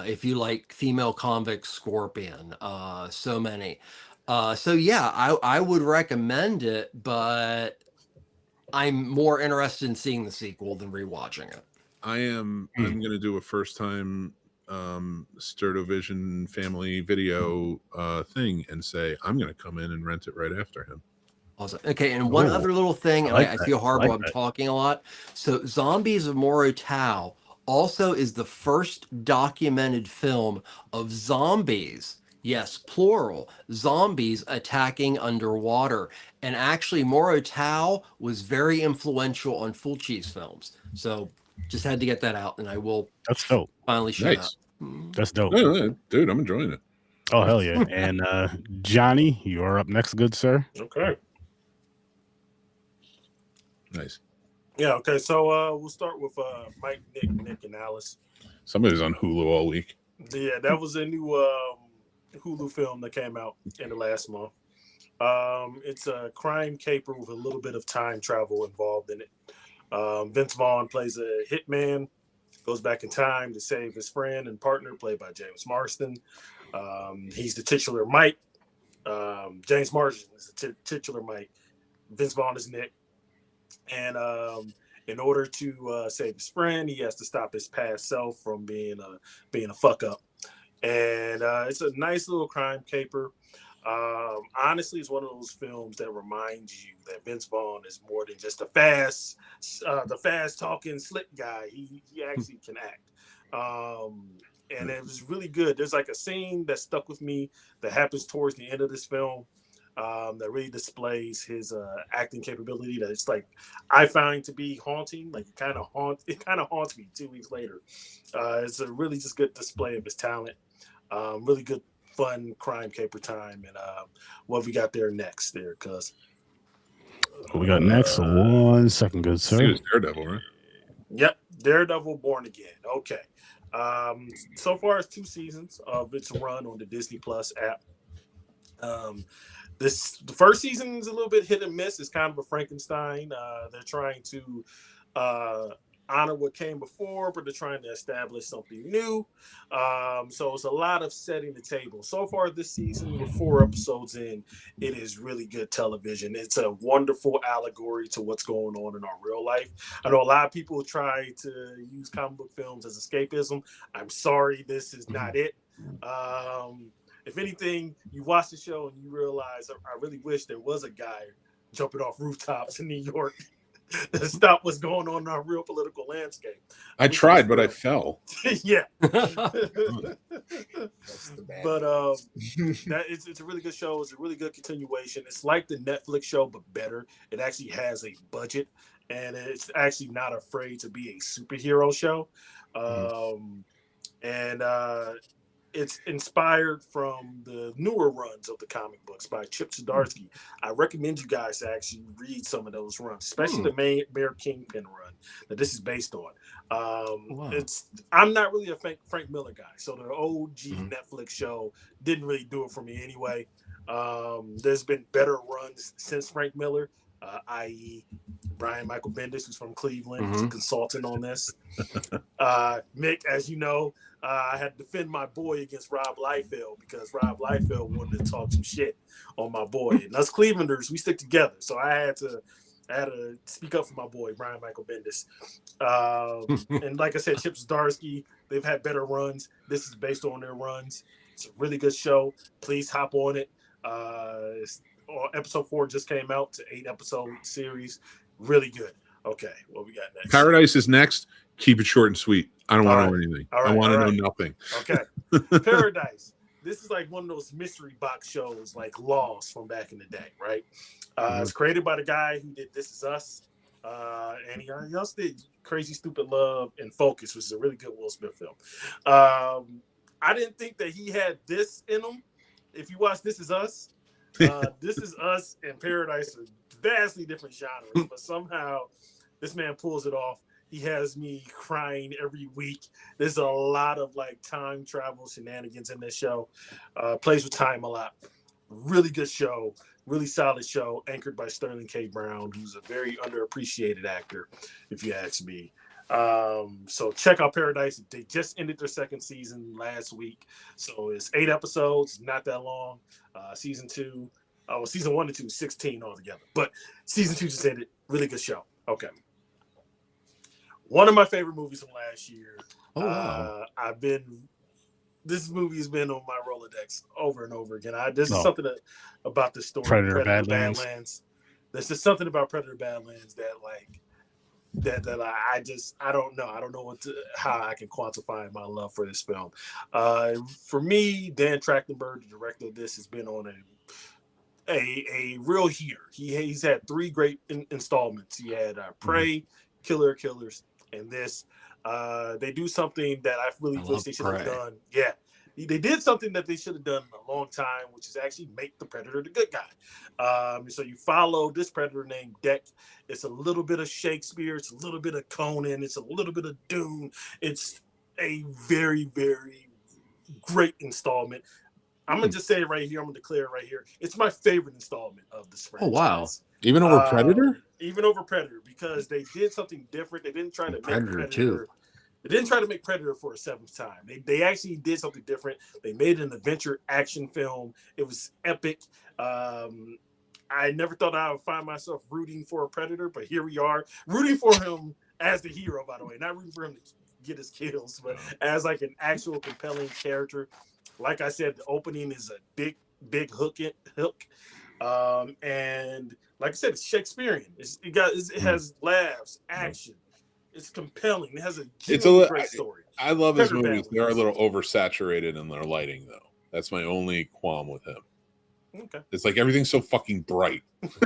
if you like Female Convict Scorpion, so many. So yeah, I would recommend it, but I'm more interested in seeing the sequel than rewatching it.
I'm gonna do a first time Sturdovision family video thing and say I'm gonna come in and rent it right after him.
Awesome. Okay, and one other little thing, and I feel horrible, I'm talking a lot. So Zombies of Moro Tau also is the first documented film of zombies, yes, plural, zombies attacking underwater. And actually, Moro Tau was very influential on Fulci's films. So just had to get that out, and I will
That's dope.
Finally show
Nice.
up.
That's dope.
Oh, dude, I'm enjoying it.
Oh, hell yeah. And Johnny, you are up next, good sir.
Okay.
Nice.
Yeah, okay. So we'll start with Mike, Nick, and Alice.
Somebody's on Hulu all week.
Yeah, that was a new Hulu film that came out in the last month. It's a crime caper with a little bit of time travel involved in it. Vince Vaughn plays a hitman, goes back in time to save his friend and partner, played by James Marsden. He's the titular Mike. James Marsden is the titular Mike. Vince Vaughn is Nick. And in order to save his friend, he has to stop his past self from being a fuck up. And it's a nice little crime caper. Honestly, it's one of those films that reminds you that Vince Vaughn is more than just the fast talking slick guy. He actually can act. And it was really good. There's like a scene that stuck with me that happens towards the end of this film that really displays his acting capability. That it's like I find to be haunting. Like it kind of haunts me 2 weeks later. It's a really just good display of his talent. Really good, fun crime caper time. And what we got there next there, cuz?
What we got next? 1 second, good
I think it
sir.
was Daredevil, right?
Yep, Daredevil Born Again. Okay. So far it's 2 seasons of its run on the Disney Plus app. The first season is a little bit hit and miss. It's kind of a Frankenstein. They're trying to honor what came before, but they're trying to establish something new. So it's a lot of setting the table. So far this season, we're 4 episodes in. It is really good television. It's a wonderful allegory to what's going on in our real life. I know a lot of people try to use comic book films as escapism. I'm sorry, this is not it. If anything, you watch the show and you realize I really wish there was a guy jumping off rooftops in New York to stop what's going on in our real political landscape.
I tried, but I fell.
Yeah.
That's the bad
But it's a really good show. It's a really good continuation. It's like the Netflix show, but better. It actually has a budget, and it's actually not afraid to be a superhero show. It's inspired from the newer runs of the comic books by Chip Zdarsky. I recommend you guys to actually read some of those runs, especially the Mayor Kingpin run that this is based on. I'm not really a Frank Miller guy, so the OG Netflix show didn't really do it for me anyway. There's been better runs since Frank Miller, i.e. Brian Michael Bendis, who's from Cleveland, who's a consultant on this. Mick, as you know, I had to defend my boy against Rob Liefeld because Rob Liefeld wanted to talk some shit on my boy. And us Clevelanders, we stick together. So I had to speak up for my boy, Brian Michael Bendis. And like I said, Chip Zdarsky, they've had better runs. This is based on their runs. It's a really good show. Please hop on it. Episode 4 just came out. It's an 8-episode series. Really good. Okay, what we got next?
Paradise is next. Keep it short and sweet. I don't want to know anything. I want to know nothing.
Okay. Paradise. This is like one of those mystery box shows like Lost from back in the day, right? It's created by the guy who did This Is Us. And he also did Crazy Stupid Love and Focus, which is a really good Will Smith film. I didn't think that he had this in him. If you watch This Is Us, This Is Us and Paradise are vastly different genres, but somehow this man pulls it off. He has me crying every week. There's a lot of like time travel shenanigans in this show. Plays with time a lot. Really good show. Really solid show. Anchored by Sterling K. Brown, who's a very underappreciated actor, if you ask me. So check out Paradise. They just ended their 2nd season last week. So it's 8 episodes, not that long. Season 1 and 2, 16 altogether. But season 2 just ended. Really good show. Okay. One of my favorite movies from last year. This movie has been on my Rolodex over and over again. There's something about this story.
Predator Badlands.
There's just something about Predator Badlands that I don't know. I don't know how I can quantify my love for this film. For me, Dan Trachtenberg, the director of this, has been on a real heater. He's had 3 great installments. He had Prey, Killer Killers, and this. They do something that I really wish they should have done. Yeah. They did something that they should have done in a long time, which is actually make the Predator the good guy. So you follow this Predator named Deck. It's a little bit of Shakespeare. It's a little bit of Conan. It's a little bit of Dune. It's a very, very great installment. I'm going to just say it right here. I'm going to declare it right here. It's my favorite installment of this franchise.
Oh, wow.
Even over Predator?
Even over Predator, because they did something different. They didn't try to make
Predator too.
They didn't try to make Predator for a 7th time. They actually did something different. They made an adventure action film. It was epic. I never thought I would find myself rooting for a Predator, but here we are, rooting for him as the hero, by the way. Not rooting for him to get his kills, but as like an actual compelling character. Like I said, the opening is a big hook. And like I said, it's Shakespearean. It has laughs, action. It's compelling. It has a great story.
I love his movies. They're a little oversaturated in their lighting, though. That's my only qualm with him.
Okay.
It's like everything's so fucking bright.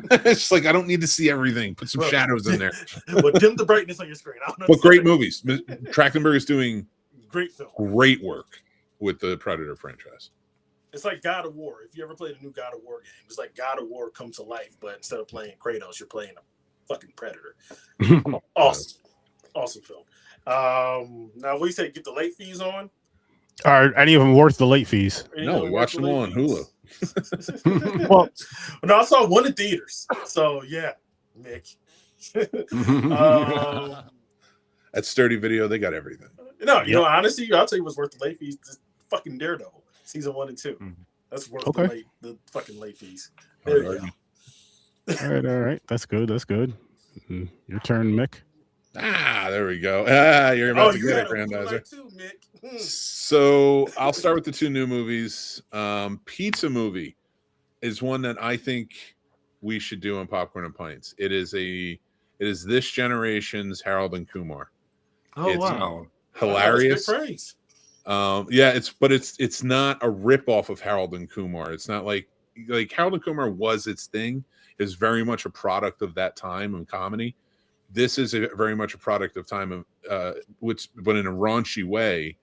It's like I don't need to see everything. Put some shadows in there.
But dim the brightness on your screen.
But great movies. Trachtenberg is doing
great film.
Great work. with the Predator franchise.
It's like God of War. If you ever played a new God of War game, it's like God of War come to life, but instead of playing Kratos, you're playing a fucking Predator. Awesome film. Now we say get the late fees on.
Are any of them worth the late fees?
No, we watched them all on Hulu.
Well,
no, I saw one in theaters. So yeah, Nick.
At Sturdy Video, they got everything.
No, you know, honestly, I'll tell you what's worth the late fees. This fucking Daredevil, season 1 and 2. That's worth the fucking late fees. There you go.
All right. That's good. Your turn, Mick.
There we go. You're about to get it, Grandizer.
Too, Mick.
So I'll start with the two new movies. Pizza Movie is one that I think we should do on Popcorn and Pints. It is this generation's Harold and Kumar.
Oh, wow.
Hilarious.
Good phrase.
It's not a rip-off of Harold and Kumar. It's not like Harold and Kumar was its thing. Is very much a product of that time in comedy. This is very much a product of time of but in a raunchy way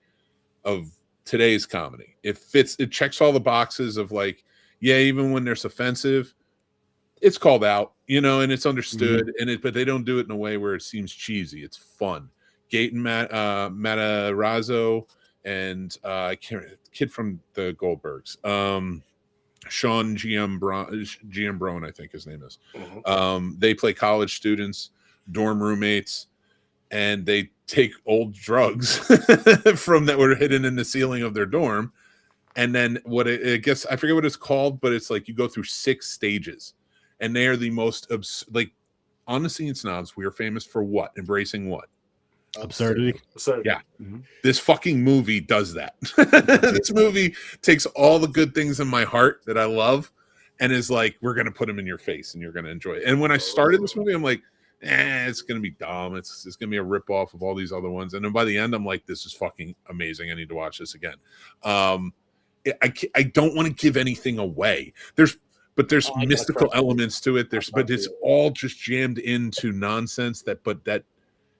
of today's comedy. It checks all the boxes of like, yeah, even when there's offensive, it's called out, and it's understood, but they don't do it in a way where it seems cheesy. It's fun. Gaten Matarazzo and kid from the Goldbergs, Sean Giambrone, I think his name is. They play college students, dorm roommates, and they take old drugs from that were hidden in the ceiling of their dorm. And then I guess I forget what it's called, but it's like you go through 6 stages, and they are the most honestly, in snobs, we are famous for what? Embracing what?
Absurdity.
Yeah. This fucking movie does that. This movie takes all the good things in my heart that I love and is like, we're going to put them in your face and you're going to enjoy it. And when I started this movie, I'm like, it's going to be dumb. It's going to be a ripoff of all these other ones. And then by the end, I'm like, this is fucking amazing. I need to watch this again. I don't want to give anything away. There's mystical elements to it. But it's all just jammed into nonsense that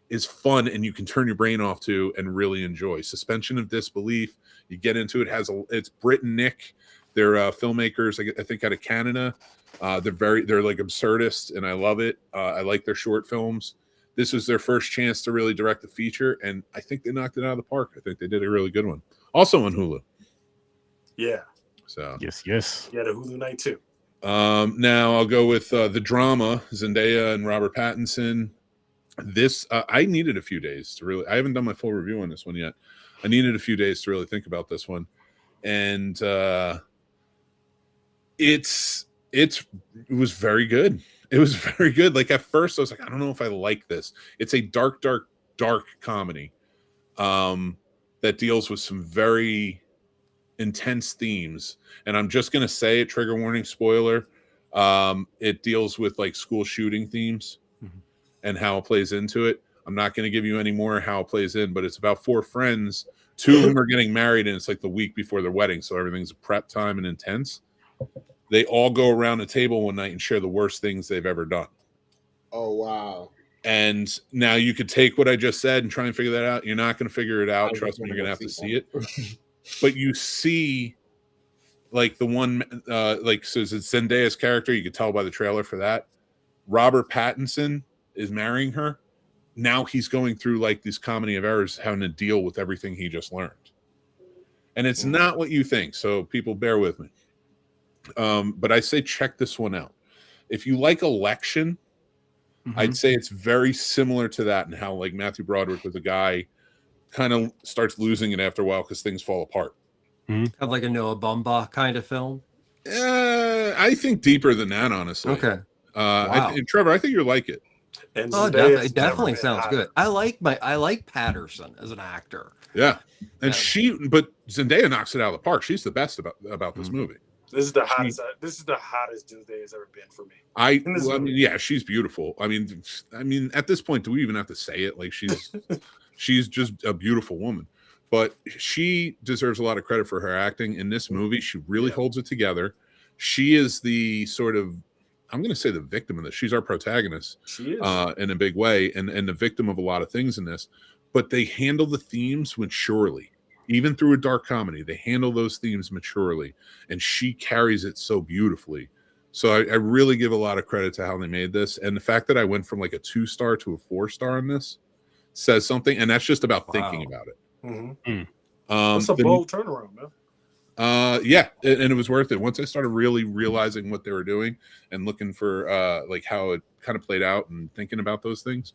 is fun and you can turn your brain off to and really enjoy. Suspension of disbelief. You get into it. It's Britt and Nick. They're filmmakers, I think, out of Canada. They're like absurdists, and I love it. I like their short films. This was their first chance to really direct a feature, and I think they knocked it out of the park. I think they did a really good one. Also on Hulu.
Yeah.
So yes.
Yeah, the Hulu night too.
Now I'll go with the drama, Zendaya and Robert Pattinson. This I needed a few days to really. I haven't done my full review on this one yet. I needed a few days to really think about this one, and it was very good. It was very good. Like at first, I was like, I don't know if I like this. It's a dark comedy that deals with some very intense themes, and I'm just gonna say it. Trigger warning, spoiler. It deals with like school shooting themes. And how it plays into it. I'm not going to give you any more how it plays in, but it's about 4 friends. 2 of them are getting married, and it's like the week before their wedding, so everything's prep time and intense. They all go around a table one night and share the worst things they've ever done.
Oh, wow.
And now you could take what I just said and try and figure that out. You're not going to figure it out. Trust me, you're going to have to see it. But you see, like the one, so it's Zendaya's character. You could tell by the trailer for that. Robert Pattinson is marrying her. Now he's going through like this comedy of errors, having to deal with everything he just learned. And it's not what you think. So people bear with me. But I say, check this one out. If you like Election, I'd say it's very similar to that, and how like Matthew Broderick with a guy kind of starts losing it after a while because things fall apart.
Kind of like a Noah Baumbach kind of film.
I think deeper than that, honestly.
Okay.
Wow. Trevor, I think you'll like it.
And
it definitely sounds good. I like Patterson as an actor.
Yeah, and but Zendaya knocks it out of the park. She's the best about this movie.
This is the hottest. This is the hottest Zendaya has ever been for me.
I mean, yeah, she's beautiful. I mean, at this point, do we even have to say it? Like she's just a beautiful woman. But she deserves a lot of credit for her acting in this movie. She really holds it together. She is the sort of, I'm going to say, the victim of this. She's our protagonist.
She is.
In a big way, and the victim of a lot of things in this. But they handle the themes with surely. even through a dark comedy, they handle those themes maturely, and she carries it so beautifully. So I really give a lot of credit to how they made this, and the fact that I went from like a 2-star to a 4-star on this says something, and that's just about thinking about it.
Mm-hmm. That's a bold turnaround, man.
Yeah, and it was worth it. Once I started really realizing what they were doing and looking for like how it kind of played out and thinking about those things,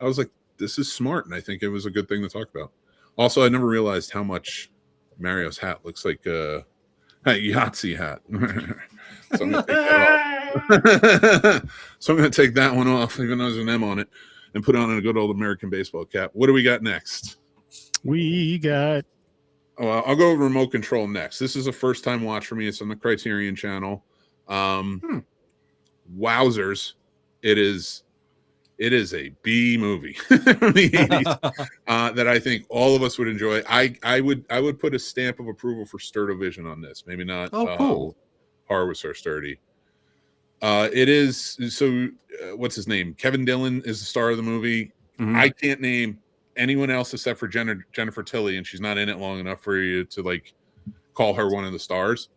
I was like, this is smart, and I think it was a good thing to talk about. Also, I never realized how much Mario's hat looks like a Yahtzee hat. So I'm going to take that one off, even though there's an M on it, and put on a good old American baseball cap. What do we got next?
We got...
I'll go with Remote Control next. This is a first-time watch for me. It's on the Criterion channel. Wowzers. It is a B movie from the 80s that I think all of us would enjoy. I would put a stamp of approval for Sturdovision on this. Maybe not.
Oh, cool.
Horror was so sturdy. It is so. What's his name? Kevin Dillon is the star of the movie.
Mhm.
I can't name anyone else except for Jennifer Tilly, and she's not in it long enough for you to like call her one of the stars.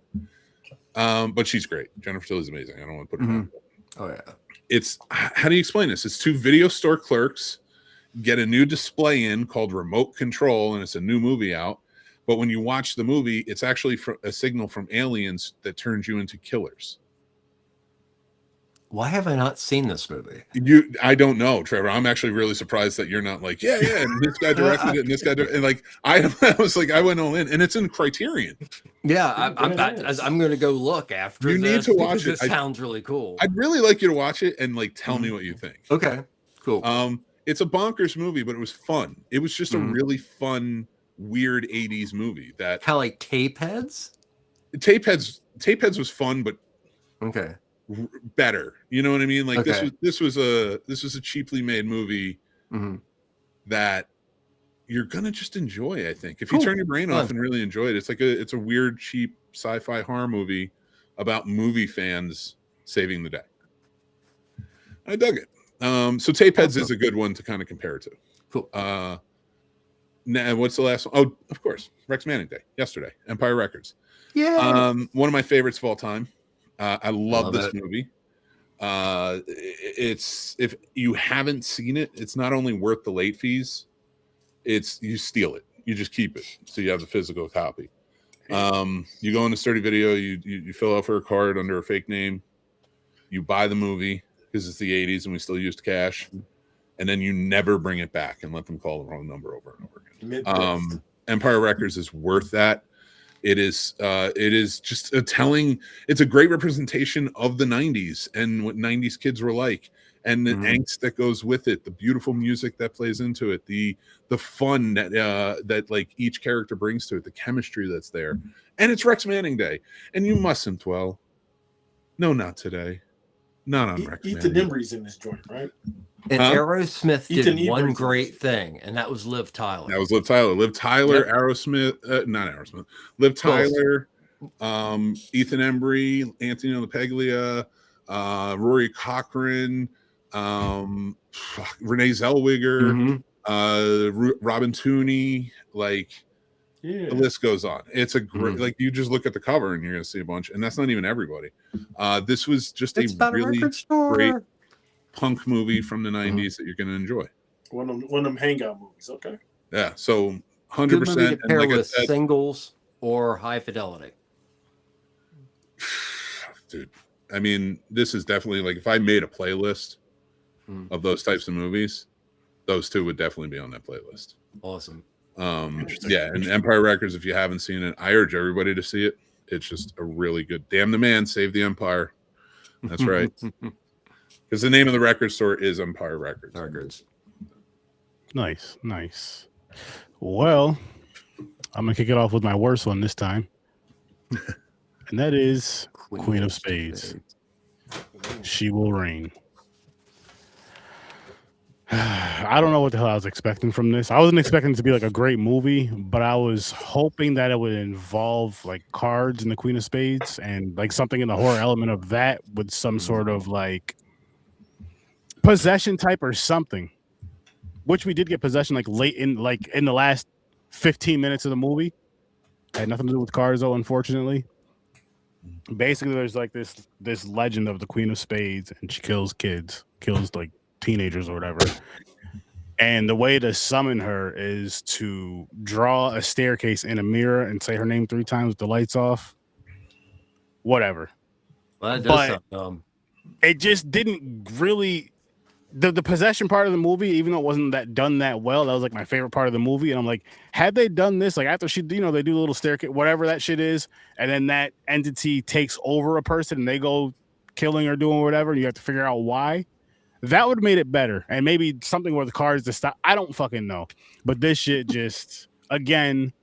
But she's great. Jennifer Tilly's amazing. I don't want to put her down.
Oh yeah.
It's, how do you explain this? It's 2 video store clerks get a new display in called Remote Control, and it's a new movie out. But when you watch the movie, it's actually a signal from aliens that turns you into killers.
Why have I not seen this movie?
I don't know, Trevor. I'm actually really surprised that you're not like, yeah, and this guy directed it, and this guy and like I was like, I went all in, and it's in Criterion.
Yeah, I'm going to go look after.
You need to watch it.
This sounds really cool.
I'd really like you to watch it and like tell me what you think.
Okay, cool.
It's a bonkers movie, but it was fun. It was just a really fun, weird 80s movie that
Kind of like Tapeheads.
Tapeheads was fun, but
Okay.
better. You know what I mean? Like
Okay.
this was a cheaply made movie that you're gonna just enjoy. I think if you turn your brain off and really enjoy it, it's a weird, cheap sci-fi horror movie about movie fans saving the day. I dug it. So Tapeheads is a good one to kind of compare it to.
Cool.
Now, what's the last one? Oh, of course, Rex Manning Day, yesterday, Empire Records.
Yeah.
One of my favorites of all time. I love this
it.
movie. It's, if you haven't seen it, it's not only worth the late fees, you steal it. You just keep it so you have the physical copy. You go into Sturdy Video, you fill out for a card under a fake name, you buy the movie because it's the 80s and we still used cash, and then you never bring it back and let them call the wrong number over and over again. Empire Records is worth that. It is just it's a great representation of the 90s and what 90s kids were like, and the angst that goes with it, the beautiful music that plays into it, the fun that like each character brings to it, the chemistry that's there. And it's Rex Manning Day, and you mustn't dwell. No, not today. Not on Rex
Ethan
Manning.
Embry's in this joint, right?
And Aerosmith
Ethan
did one
Embry's
great thing, and that was Liv Tyler.
That was Liv Tyler. Liv Tyler,
Yep.
Aerosmith, not Aerosmith. Liv Tyler, Ethan Embry, Anthony LaPaglia, Rory Cochrane, Renee Zellweger, Robin Tooney, like the list goes on. It's a great, like you just look at the cover and you're gonna see a bunch, and that's not even everybody. This was just
It's
a
about
really
record store.
great punk movie from the 90s that you're gonna enjoy.
One of them hangout movies. Okay.
Yeah, so
Good
100%.
movie to
And
pair
like I
with
said,
Singles or High Fidelity.
dude, I mean, this is definitely like if I made a playlist of those types of movies, those two would definitely be on that playlist.
Awesome.
Yeah, and Empire Records, if you haven't seen it, I urge everybody to see it. It's just a really good. Damn the man, save the empire. That's right. Because the name of the record store is Empire Records.
Nice. Well, I'm gonna kick it off with my worst one this time, and that is Queen of Spades. She Will Reign. I don't know what the hell I was expecting from this. I wasn't expecting it to be like a great movie, but I was hoping that it would involve like cards and the Queen of Spades and like something in the horror element of that with some sort of like possession type or something. Which we did get possession like late in the last 15 minutes of the movie. Had nothing to do with cars, though, unfortunately. Basically, there's like this legend of the Queen of Spades, and she kills kids, kills like teenagers or whatever. And the way to summon her is to draw a staircase in a mirror and say her name 3 times with the lights off. Whatever.
Well, that does
But-
sound dumb.
It just didn't really. The possession part of the movie, even though it wasn't done that well, that was like my favorite part of the movie. And I'm like, had they done this, like after she, they do the little staircase, whatever that shit is, and then that entity takes over a person and they go killing or doing whatever, and you have to figure out why. That would have made it better. And maybe something where the cars to stop. I don't fucking know. But this shit just, again,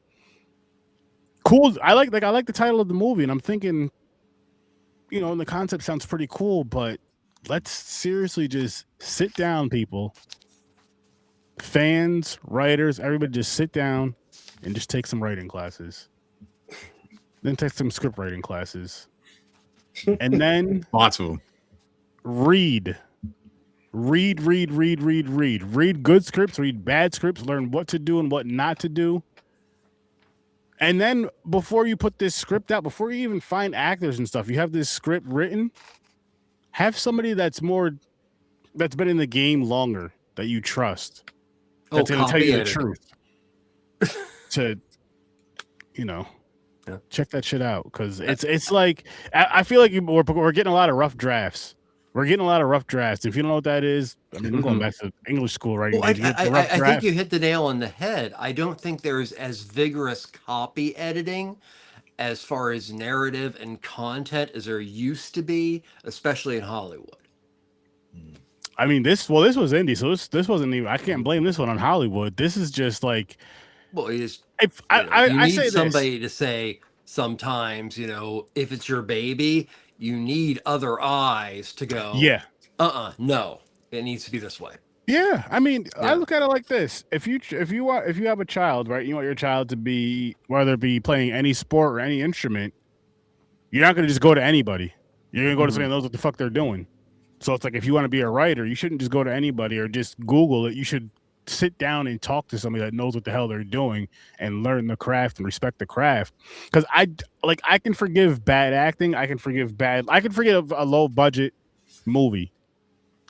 cool. I like the title of the movie, and I'm thinking, the concept sounds pretty cool, but let's seriously just sit down, people. Fans, writers, everybody just sit down and just take some writing classes. Then take some script writing classes. And then
Lots of them.
read. Read good scripts, read bad scripts, learn what to do and what not to do. And then before you put this script out, before you even find actors and stuff, you have this script written, have somebody that's been in the game longer that you trust. That's going to tell you the truth. To, check that shit out. Because it's like, I feel like we're getting a lot of rough drafts. We're getting a lot of rough drafts. If you don't know what that is, I mean, I'm going back to English school, right?
Well, I think you hit the nail on the head. I don't think there's as vigorous copy editing as far as narrative and content as there used to be, especially in Hollywood.
I mean, this was indie, so this wasn't even. I can't blame this one on Hollywood. This is just like,
well, it is.
I
need
say
somebody to say sometimes, if it's your baby, you need other eyes to go.
Yeah.
No, it needs to be this way.
Yeah, I mean,
Yeah.
I look at it like this: if you have a child, right, you want your child to be, whether it be playing any sport or any instrument, you're not going to just go to anybody. You're going to go to somebody that knows what the fuck they're doing. So it's like, if you want to be a writer, you shouldn't just go to anybody or just Google it. You should sit down and talk to somebody that knows what the hell they're doing and learn the craft and respect the craft. Because I can forgive bad acting. I can forgive a low budget movie.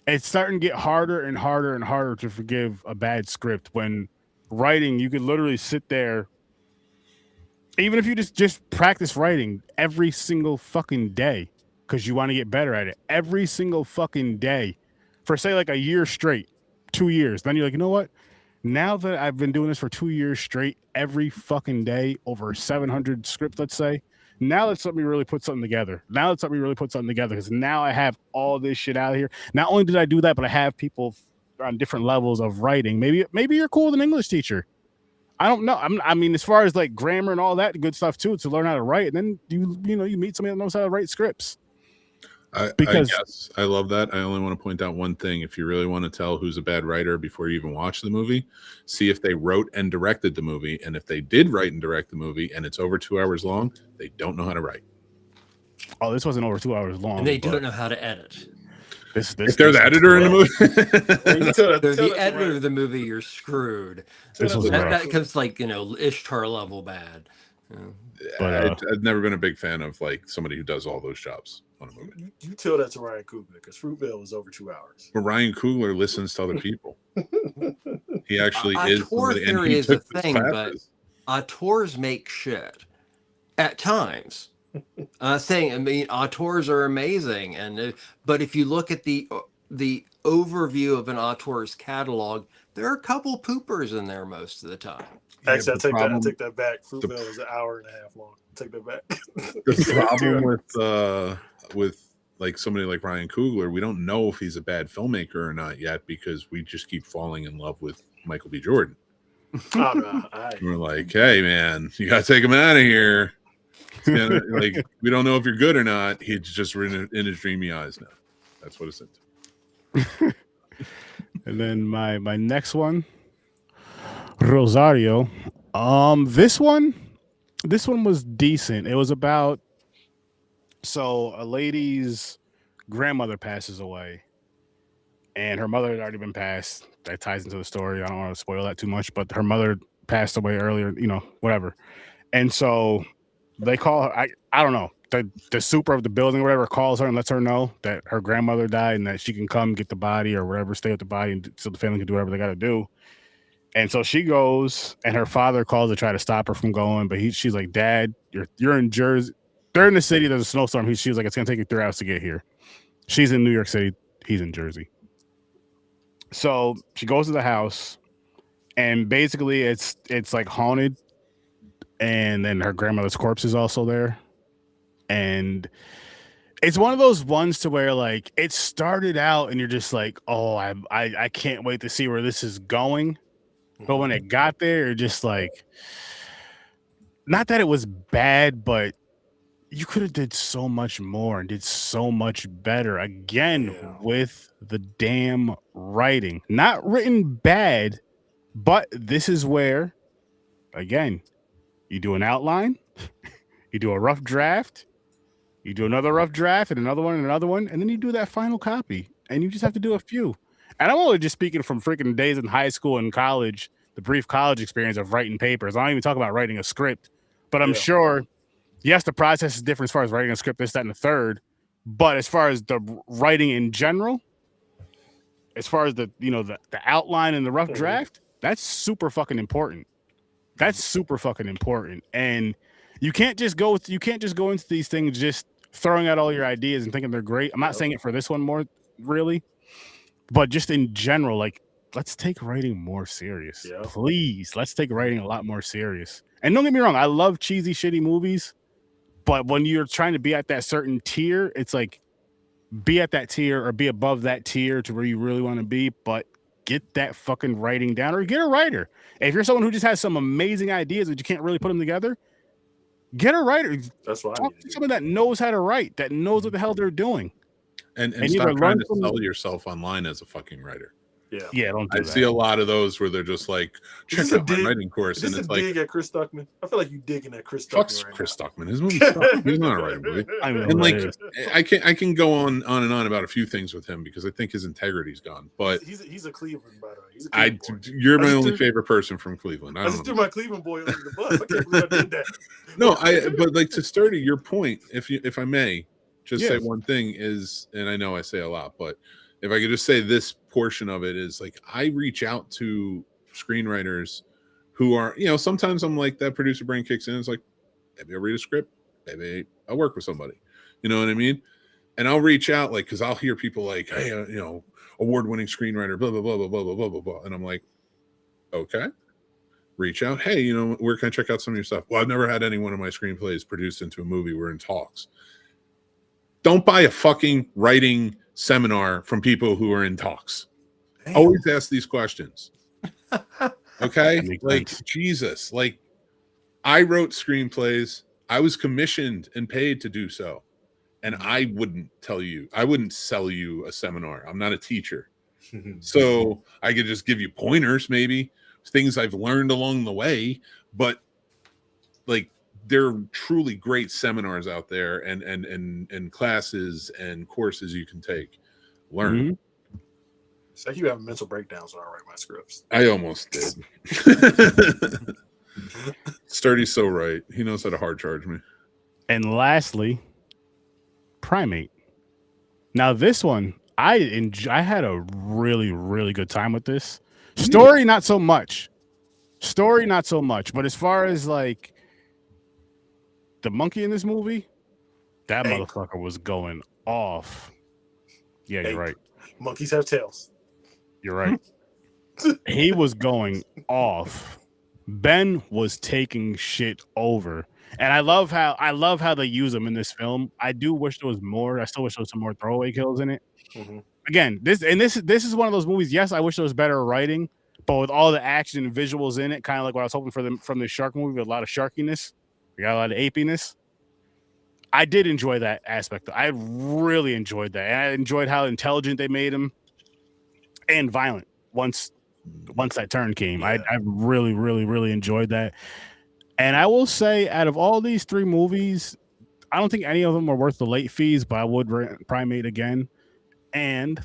It's starting to get harder and harder and harder to forgive a bad script. When writing, you could literally sit there, even if you just practice writing every single fucking day, because you want to get better at it every single fucking day for, say, like a year straight, 2 years. Then you're like, you know what? Now that I've been doing this for 2 years straight, every fucking day, over 700 scripts, let's say, now let's let me really put something together. Because now I have all this shit out of here. Not only did I do that, but I have people on different levels of writing. Maybe you're cool with an English teacher. I don't know. I mean, as far as like grammar and all that good stuff too, to learn how to write. And then you meet somebody that knows how to write scripts.
Yes, I love that. I only want to point out one thing. If you really want to tell who's a bad writer before you even watch the movie, see if they wrote and directed the movie. And if they did write and direct the movie and it's over 2 hours long, they don't know how to write.
Oh, this wasn't over 2 hours long.
And they don't know how to edit.
If they're the editor in the movie,
They're the editor of the movie, you're screwed.
This was rough.
That comes like, Ishtar level bad.
But,
I've never been a big fan of like somebody who does all those jobs on a movie.
You tell that to Ryan Coogler, because Fruitvale was over 2 hours.
But Ryan Coogler listens to other people. He actually is.
Auteur
somebody, and
theory
he
is a
took this
thing,
classes.
but auteurs make shit at times. Auteurs are amazing, but if you look at the overview of an auteur's catalog, there are a couple poopers in there most of the time.
Actually,
the
I take that back. Fruitvale was an hour and a half long. Take that back.
The problem with like somebody like Ryan Coogler, we don't know if he's a bad filmmaker or not yet, because we just keep falling in love with Michael B. Jordan.
Oh, no,
We're like, hey man, you gotta take him out of here. Like, we don't know if you're good or not. He's just in his dreamy eyes now. That's what it's into.
And then my next one, Rosario. This one was decent. It was about, so a lady's grandmother passes away, and her mother had already been passed. That ties into the story. I don't want to spoil that too much, but her mother passed away earlier, whatever. And so they call her. I don't know. The super of the building or whatever calls her and lets her know that her grandmother died and that she can come get the body or whatever, stay with the body, and so the family can do whatever they got to do. And so she goes, and her father calls to try to stop her from going, but she's like, "Dad, you're in Jersey. They're in the city. There's a snowstorm." She's like, "It's gonna take you 3 hours to get here." She's in New York City. He's in Jersey. So she goes to the house, and basically it's like haunted, and then her grandmother's corpse is also there. And it's one of those ones to where like it started out and you're just like, oh, I can't wait to see where this is going. But when it got there, you're just like, not that it was bad, but you could have did so much more and did so much better again with the damn writing. Not written bad, but this is where, again, you do an outline, you do a rough draft, you do another rough draft and another one and another one, and then you do that final copy. And you just have to do a few. And I'm only just speaking from freaking days in high school and college, the brief college experience of writing papers. I don't even talk about writing a script, but I'm sure, yes, the process is different as far as writing a script, this, that, and the third. But as far as the writing in general, as far as the outline and the rough draft, that's super fucking important. That's super fucking important. And you can't just go into these things just throwing out all your ideas and thinking they're great. I'm not saying it for this one more really, but just in general, like, let's take writing more serious. Please, let's take writing a lot more serious. And don't get me wrong, I love cheesy, shitty movies, but when you're trying to be at that certain tier, it's like, be at that tier or be above that tier to where you really want to be, but get that fucking writing down or get a writer. If you're someone who just has some amazing ideas but you can't really put them together, get a writer.
That's why
talk to someone that knows how to write, that knows what the hell they're doing.
And stop trying to sell yourself online as a fucking writer.
Yeah, don't do that.
I see a lot of those where they're just like, check out my writing course.
Is this
and
a
it's
dig
like,
at Chris Stuckman? I feel like you digging at Chris Stuckman.
Fuck
right
Chris
now.
Stuckman. His movie sucks. He's not a writer, movie. And like, I can go on and on about a few things with him because I think his integrity's gone. But
he's a Cleveland, by the way. He's a Cleveland boy.
You're my only favorite person from Cleveland.
I just threw my Cleveland boy under the bus. I can't believe I did that.
No, but like to sturdy your point, if I may, just say one thing is, and I know I say a lot, but if I could just say this portion of it is like I reach out to screenwriters who are, sometimes I'm like that producer brain kicks in. It's like, maybe I'll read a script, maybe I'll work with somebody. You know what I mean? And I'll reach out like, because I'll hear people like, hey, award-winning screenwriter, blah, blah, blah, blah, blah, blah, blah, blah. And I'm like, okay. Reach out. Hey, where can I check out some of your stuff? Well, I've never had any one of my screenplays produced into a movie. We're in talks. Don't buy a fucking writing seminar from people who are in talks. Damn. Always ask these questions. Okay? Like, Jesus. Like, I wrote screenplays. I was commissioned and paid to do so. And I wouldn't sell you a seminar. I'm not a teacher. So I could just give you pointers, maybe things I've learned along the way. But like, there are truly great seminars out there and classes and courses you can take. Learn.
Mm-hmm. It's like you have mental breakdowns when I write my scripts.
I almost did. Sturdy's so right. He knows how to hard charge me.
And lastly, Primate. Now this one, I had a really, really good time with this. Story, not so much. But as far as like the monkey in this movie, that motherfucker was going off. Yeah, you're right.
Monkeys have tails.
You're right. He was going off. Ben was taking shit over. And I love how they use him in this film. I do wish there was more. I still wish there was some more throwaway kills in it. Mm-hmm. Again, this is one of those movies. Yes, I wish there was better writing, but with all the action and visuals in it, kind of like what I was hoping for them from the shark movie, with a lot of sharkiness. We got a lot of apiness. I did enjoy that aspect. I really enjoyed that. And I enjoyed how intelligent they made him and violent once that turn came. Yeah. I really, really, really enjoyed that. And I will say, out of all these three movies, I don't think any of them are worth the late fees, but I would rent Primate again. And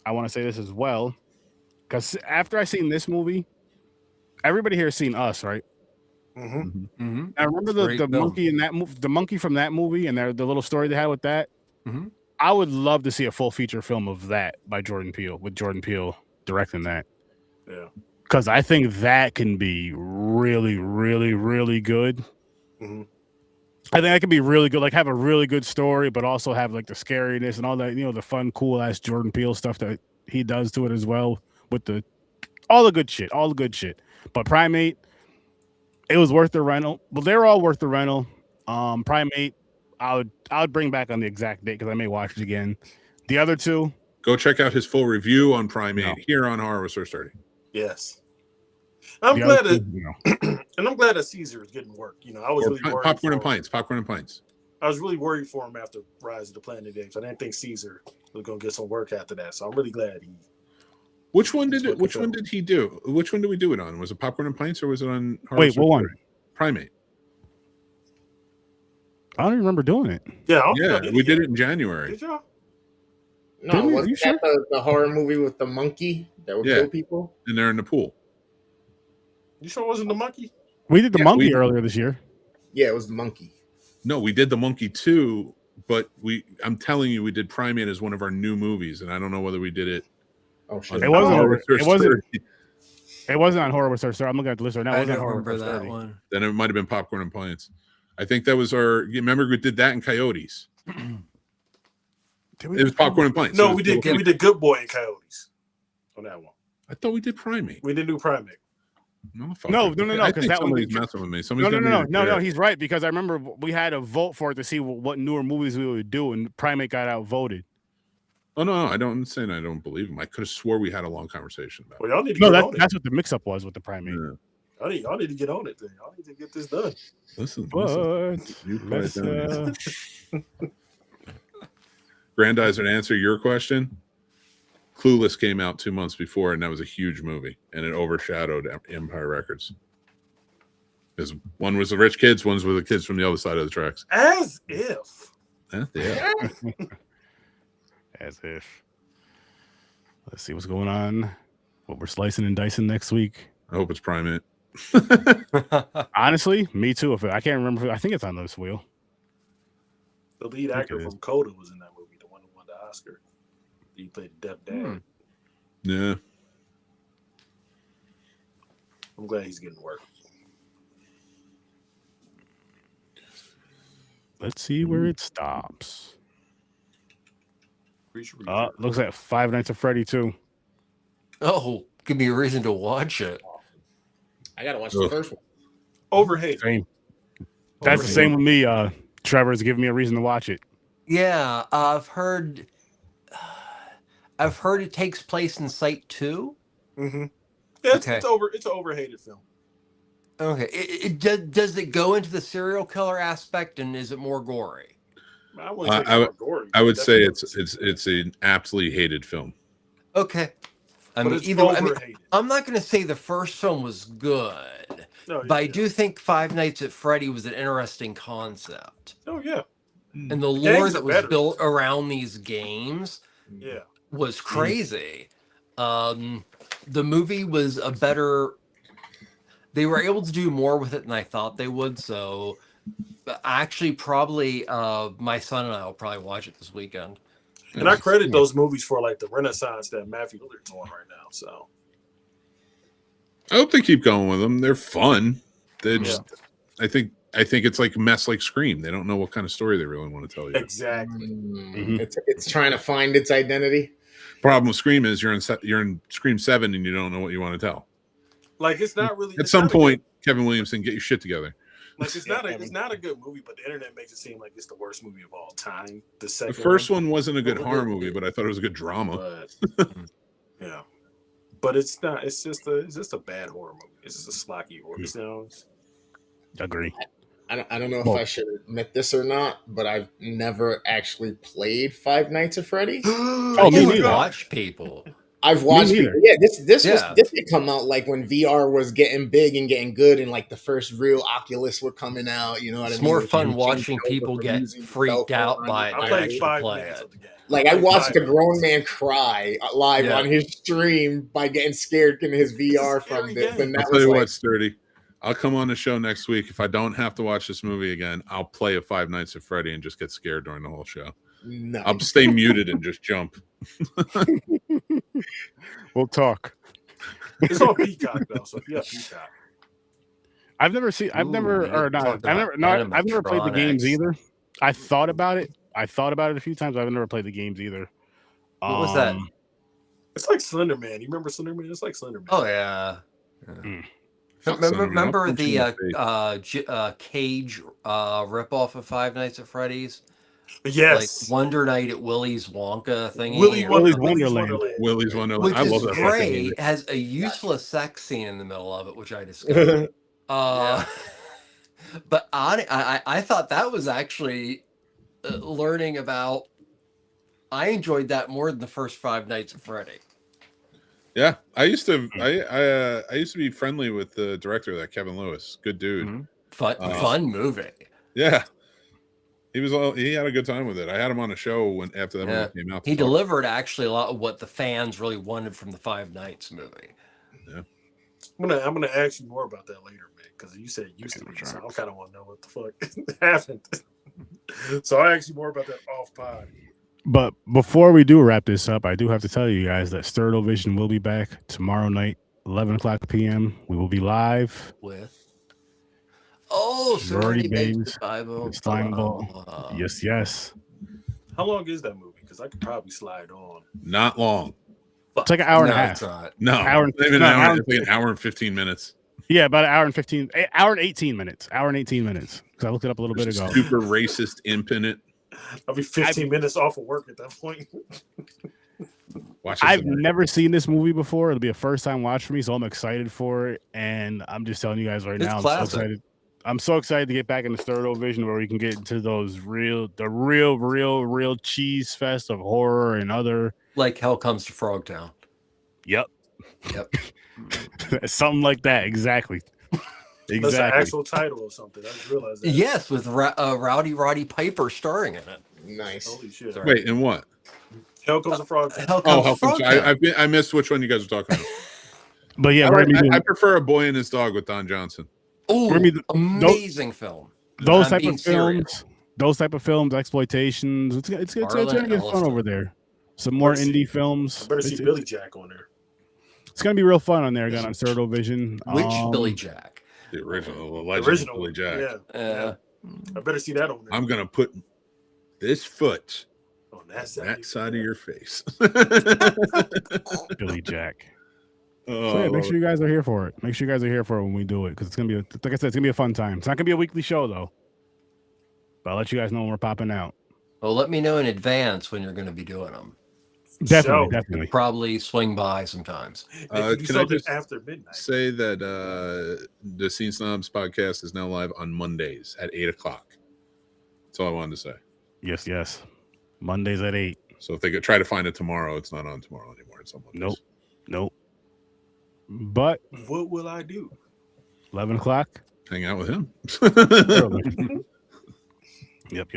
I want to say this as well, because after I seen this movie, everybody here has seen Us, right?
Mm-hmm.
Mm-hmm.
I remember
Great
the
film.
monkey in that the monkey from that movie, and the little story they had with that.
Mhm.
I would love to see a full feature film of that by Jordan Peele, with Jordan Peele directing that,
Yeah.
because I think that can be really, really, really good.
Mm-hmm.
I think that could be really good, like have a really good story, but also have like the scariness and all that, the fun, cool ass Jordan Peele stuff that he does to it as well, with all the good shit. But Primate, it was worth the rental. Well, they're all worth the rental. Primate, I would bring back on the exact date because I may watch it again. The other two,
Go check out his full review on Primate
No.
here on Horror with Sir Sturdy.
Yes. I'm
the
glad
other
that,
two,
and I'm glad that Caesar is getting work. I was
Or
really worried.
Popcorn and
for him.
Pints. Popcorn and Pints.
I was really worried for him after Rise of the Planet of the Apes. I didn't think Caesar was gonna get some work after that, so I'm really glad he.
Which one did
That's
it?
what
Which
the
one
film-
did he do? Which one did we do it on? Was it Popcorn and Pints or was it on? Horror
Wait,
with Sir
what one?
Sturdy? Primate.
I don't even remember doing it.
Yeah, I don't think I
Yeah,
did
we did
yet.
it in January.
Did y'all?
No,
Didn't we?
wasn't
You
that the horror movie with the monkey that would
Yeah.
kill people?
And they're in the pool.
You sure it wasn't the monkey?
We did the
Yeah,
monkey
we-
earlier this year.
Yeah, it was the monkey.
No, we did the Monkey too, but I'm telling you, we did Primate as one of our new movies, and I don't know whether we did it.
Oh shit!
It wasn't.
Horror with Sir
It wasn't.
Sturdy.
It wasn't on Horror with Sir Sturdy. I'm looking at the list right now. It
I
wasn't
don't
on Horror with
remember
Sir
that
Sturdy.
one.
Then it might have been Popcorn and Pints. I think that was our. You remember we did that in Coyotes.
Did we-
It was Popcorn and Pints. It
No,
was
we did.
Little
We did Good Boy and Coyotes on that one.
I thought we did Primate.
We didn't do Primate.
No, because
I
that
think
one-
somebody's messing with me.
No,
Somebody's
no,
got me
no,
to
no, no,
clear.
no. He's right because I remember we had a vote for it to see what newer movies we would do, and Primate got outvoted.
Oh no, I don't. I'm saying I don't believe him. I could have swore we had a long conversation about
Well,
it.
y'all need to
No,
get on it.
that's what the mix-up was with the Primate.
Yeah.
Y'all need to get on it. Then y'all need to get this done.
Listen,
But
you write
let's,
it down. Grandizer, to answer your question, Clueless came out 2 months before, and that was a huge movie, and it overshadowed Empire Records. Because one was the rich kids, one's with the kids from the other side of the tracks.
As if.
Yeah.
as if. Let's see what's going on. What we're slicing and dicing next week.
I hope it's Primate.
Honestly, me too. I can't remember. I think it's on this wheel.
The lead
think
actor
it
from
is.
Coda was in that movie, the one who won the Oscar. He played Deaf Dad.
Hmm.
Yeah.
I'm glad he's getting work.
Let's see where it stops.
Reach.
Looks like Five Nights at Freddy too.
Oh, give me a reason to watch it.
I gotta watch the
Ugh.
first one.
Overhated.
Same. That's the same with me. Trevor's giving me a reason to watch it.
Yeah, I've heard it takes place in Site 2.
Mm-hmm. Yeah,
Okay.
it's an overhated film.
Okay. Does it go into the serial killer aspect, and is it more gory?
I wouldn't say it's
I
more gory.
I would say
Definitely.
it's an absolutely hated film.
Okay. I
But
mean,
it's
either way,
overhated.
I'm not going to say the first film was good,
No,
but I
yeah.
do think Five Nights at Freddy was an interesting concept.
Oh yeah,
And the lore
Games
that
are
was
better.
built around these games
yeah.
was crazy. The movie was a better. They were able to do more with it than I thought they would. So, actually, probably my son and I will probably watch it this weekend.
And I credit those movies for like the renaissance that Matthew Lillard's on right now. So
I hope they keep going with them. They're fun. They
Yeah.
just, I think it's like a mess like Scream. They don't know what kind of story they really want to tell you.
exactly.
Mhm.
It's trying to find its identity.
Problem with Scream is you're in Scream 7 and you don't know what you want to tell.
Like it's not really
At
it's
some
not a
point, Kevin Williamson, get your shit together.
good, like it's not a good movie, but the internet makes it seem like it's the worst movie of all time. The
The
second
first one wasn't a good
Well,
horror
it-
movie, but I thought it was a good drama.
but yeah. But it's not. It's just a bad horror movie. It's just a slocky horror. You know?
Agree.
I don't know if
Well-
I should admit this or not, but I've never actually played Five Nights at Freddy.
Oh, me
You
neither.
watch people.
I've watched
neither.
people. Yeah, this
Yeah.
did come out like when VR was getting big and getting good, and like the first real Oculus were coming out. You know what
It's
I mean?
more
Which
fun
changed
watching
over
people
from
get
using the cell
freaked
phone
out
on
by
your
it
I
than
played
actually
5
play
minutes
it.
of the game.
Like I
played
watched
5
a grown
minutes.
man cry live
Yeah.
on his stream by getting scared in his VR from
scary
this,
game.
and
I'll
that
tell
was
you
like,
what, Sturdy. I'll come on the show next week. If I don't have to watch this movie again, I'll play a Five Nights at Freddy and just get scared during the whole show.
nice.
I'll stay muted and just jump.
We'll talk.
It's on Peacock though, so if you have Peacock,
I've never seen. I've
Ooh,
never
you
or not.
talk
I've
about
never. No, I've never played the games
animatronics.
either. I thought about it. I thought about it a few times. I've never played the games either.
What was that?
it's like Slender Man. You remember Slender Man? It's like Slender Man.
Oh yeah.
Fuck Slender Man. I'll
Remember
punch you in
the
face.
Cage ripoff of Five Nights at Freddy's?
Yes.
Like Wonder Night at Willy's Wonka thingy.
Willy's
Willy's
Wonderland.
Willy's Wonderland.
Which
I love
is
that fucking movie.
great. Has a useless sex scene in the middle of it, which I discovered. But I thought that was actually learning about. I enjoyed that more than the first Five Nights at Freddy.
Yeah, I used to. I used to be friendly with the director of that, Kevin Lewis. Good dude.
Mhm.
Fun movie.
Yeah, he had a good time with it. I had him on a show after that movie came out.
He delivered actually a lot of what the fans really wanted from the Five Nights movie.
I'm gonna ask you more about that later, man, because you said it used to be, so I kind of want to know what the fuck happened. So I ask you more about that off pod.
But before we do wrap this up, I do have to tell you guys that Sterdo Vision will be back tomorrow night, 11 o'clock p.m. We will be live.
With
Sorority
Sorority Babes
Babes.
Bible.
It's Slime Ball. Yes.
How long is that movie? Because I could probably slide on.
Not long.
It's like an hour and a
No,
half.
it's not.
No,
Hour and-
maybe an
no,
hour.
hour-
It's like an hour and 15 minutes.
Yeah, about an hour and 15, hour and 18 minutes. Hour and 18 minutes. Because I looked it up a little bit
There's a
ago.
super racist imp in it.
I'll be 15 minutes off of work at that point.
Watch this
I've
tonight.
never seen this movie before. It'll be a first time watch for me, so I'm excited for it. And I'm just telling you guys right
It's
now,
classic.
I'm so excited to get back in the Sterdo Vision where we can get into those real cheese fest of horror and other.
Like Hell Comes to Frogtown.
Yep.
Yep.
Something like that. Exactly.
That's an actual title or something. I just realized that.
Yes, with Rowdy Roddy Piper starring in it.
nice.
Holy shit.
Sorry.
Wait, and what?
Hell Comes a Frog.
Hell
Oh,
Comes to Frogtown.
I missed which one you guys were talking about.
But yeah,
I,
we're gonna be
I
doing
prefer A Boy and His Dog with Don Johnson.
Ooh,
We're gonna be
amazing film.
those
I'm
type
being
of
serious.
films. Those type of films, exploitations. It's
Harlan
gonna get fun
Ellison.
over there. Some more
Better see-
indie films.
I better see
It's-
Billy Jack on there.
It's gonna be real fun on there again on Sterdo Vision.
Which Billy Jack?
The original, the
The
legend
original
of Billy Jack.
Yeah. I better see that on there.
I'm gonna put this foot
on that
on
side.
that side of your face.
Billy Jack.
Oh,
So yeah, make sure you guys are here for it. Make sure you guys are here for it when we do it because it's gonna be, like I said, it's gonna be a fun time. It's not gonna be a weekly show though, but I'll let you guys know when we're popping out.
Well, let me know in advance when you're going to be doing them.
Definitely,
Show.
definitely.
Probably swing by sometimes.
If you do
can I
something
just
after midnight.
say that the Scene Snobs podcast is now live on Mondays at 8:00. That's all I wanted to say.
Yes. Mondays at 8.
So if they could try to find it tomorrow, it's not on tomorrow anymore. It's on Mondays.
Nope. But
What will I do?
11 o'clock.
Hang out with him.
Yep.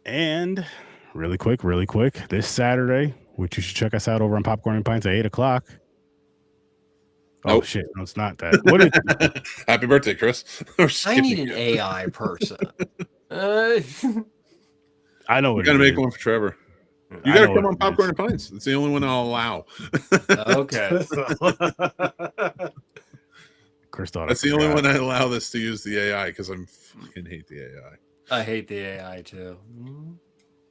And really quick, this Saturday, which you should check us out over on Popcorn and Pints at 8 o'clock. Oh
Nope.
shit! No, it's not that. What is it?
Happy birthday, Chris.
I need an AI person.
I know
We
what
got to
it
make
is.
one for Trevor. You
I
got to
know
come
what
on
it
Popcorn
is.
and Pints. It's the only one I'll allow.
Okay.
Chris thought I
That's the only
forgot.
one I allow this to use the AI because I fucking hate the AI.
I hate the AI too.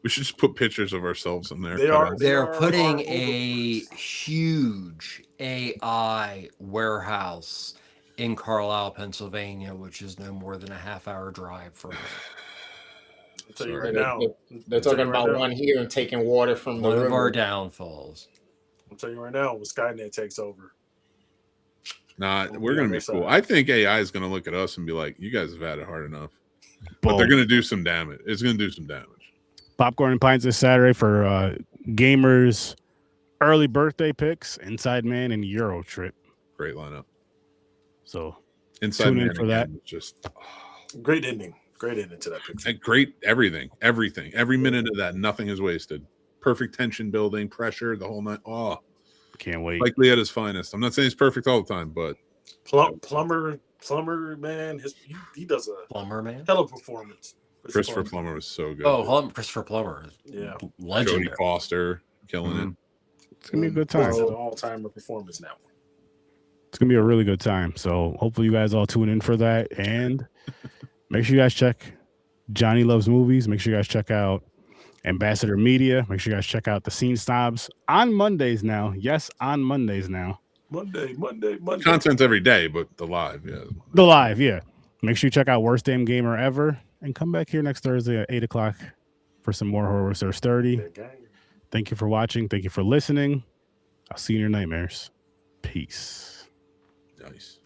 We should just put pictures of ourselves in there.
They
cut
are-
out.
They're
are
putting
all
a
over
huge AI warehouse in Carlisle, Pennsylvania, which is no more than a half-hour drive from it.
I'll tell you
Sorry.
right now.
They're
I'll tell
talking
you right
about
now.
one here and taking water from the
One of
river.
our downfalls.
I'll tell you right now when Skynet takes over.
Nah,
We'll
we're
be
gonna
on
be
their
cool.
side.
I think AI is gonna look at us and be like, "You guys have had it hard enough," but
Boom.
they're gonna do some damage. It's gonna do some damage.
Popcorn and Pints this Saturday for gamers, early birthday picks, Inside Man and Euro Trip.
Great lineup.
So
Inside
tune in
Man
for that.
again, just
Great ending. Great ending to that picture.
and great everything. Every minute of that, nothing is wasted. Perfect tension building, pressure, the whole night. Oh,
Can't wait.
like Lee at his finest. I'm not saying he's perfect all the time, but
Plumber, man, he does a
Plumber Man.
hell of a performance.
Christopher Plummer was so good.
Christopher Plummer.
Yeah.
Legendary.
Jodie Foster killing it.
It's gonna be a good time.
It's an all-time performance now.
It's gonna be a really good time. So hopefully you guys all tune in for that, and make sure you guys check Johnny Loves Movies. Make sure you guys check out Ambassador Media. Make sure you guys check out the Scene Snobs on Mondays now. Yes, on Mondays now.
Monday.
Content every day, but the live, yeah.
The live, yeah. Make sure you check out Worst Damn Gamer Ever, and come back here next Thursday at 8:00 for some more Horror Research 30. Thank you for watching. Thank you for listening. I'll see you in your nightmares. Peace.
Nice.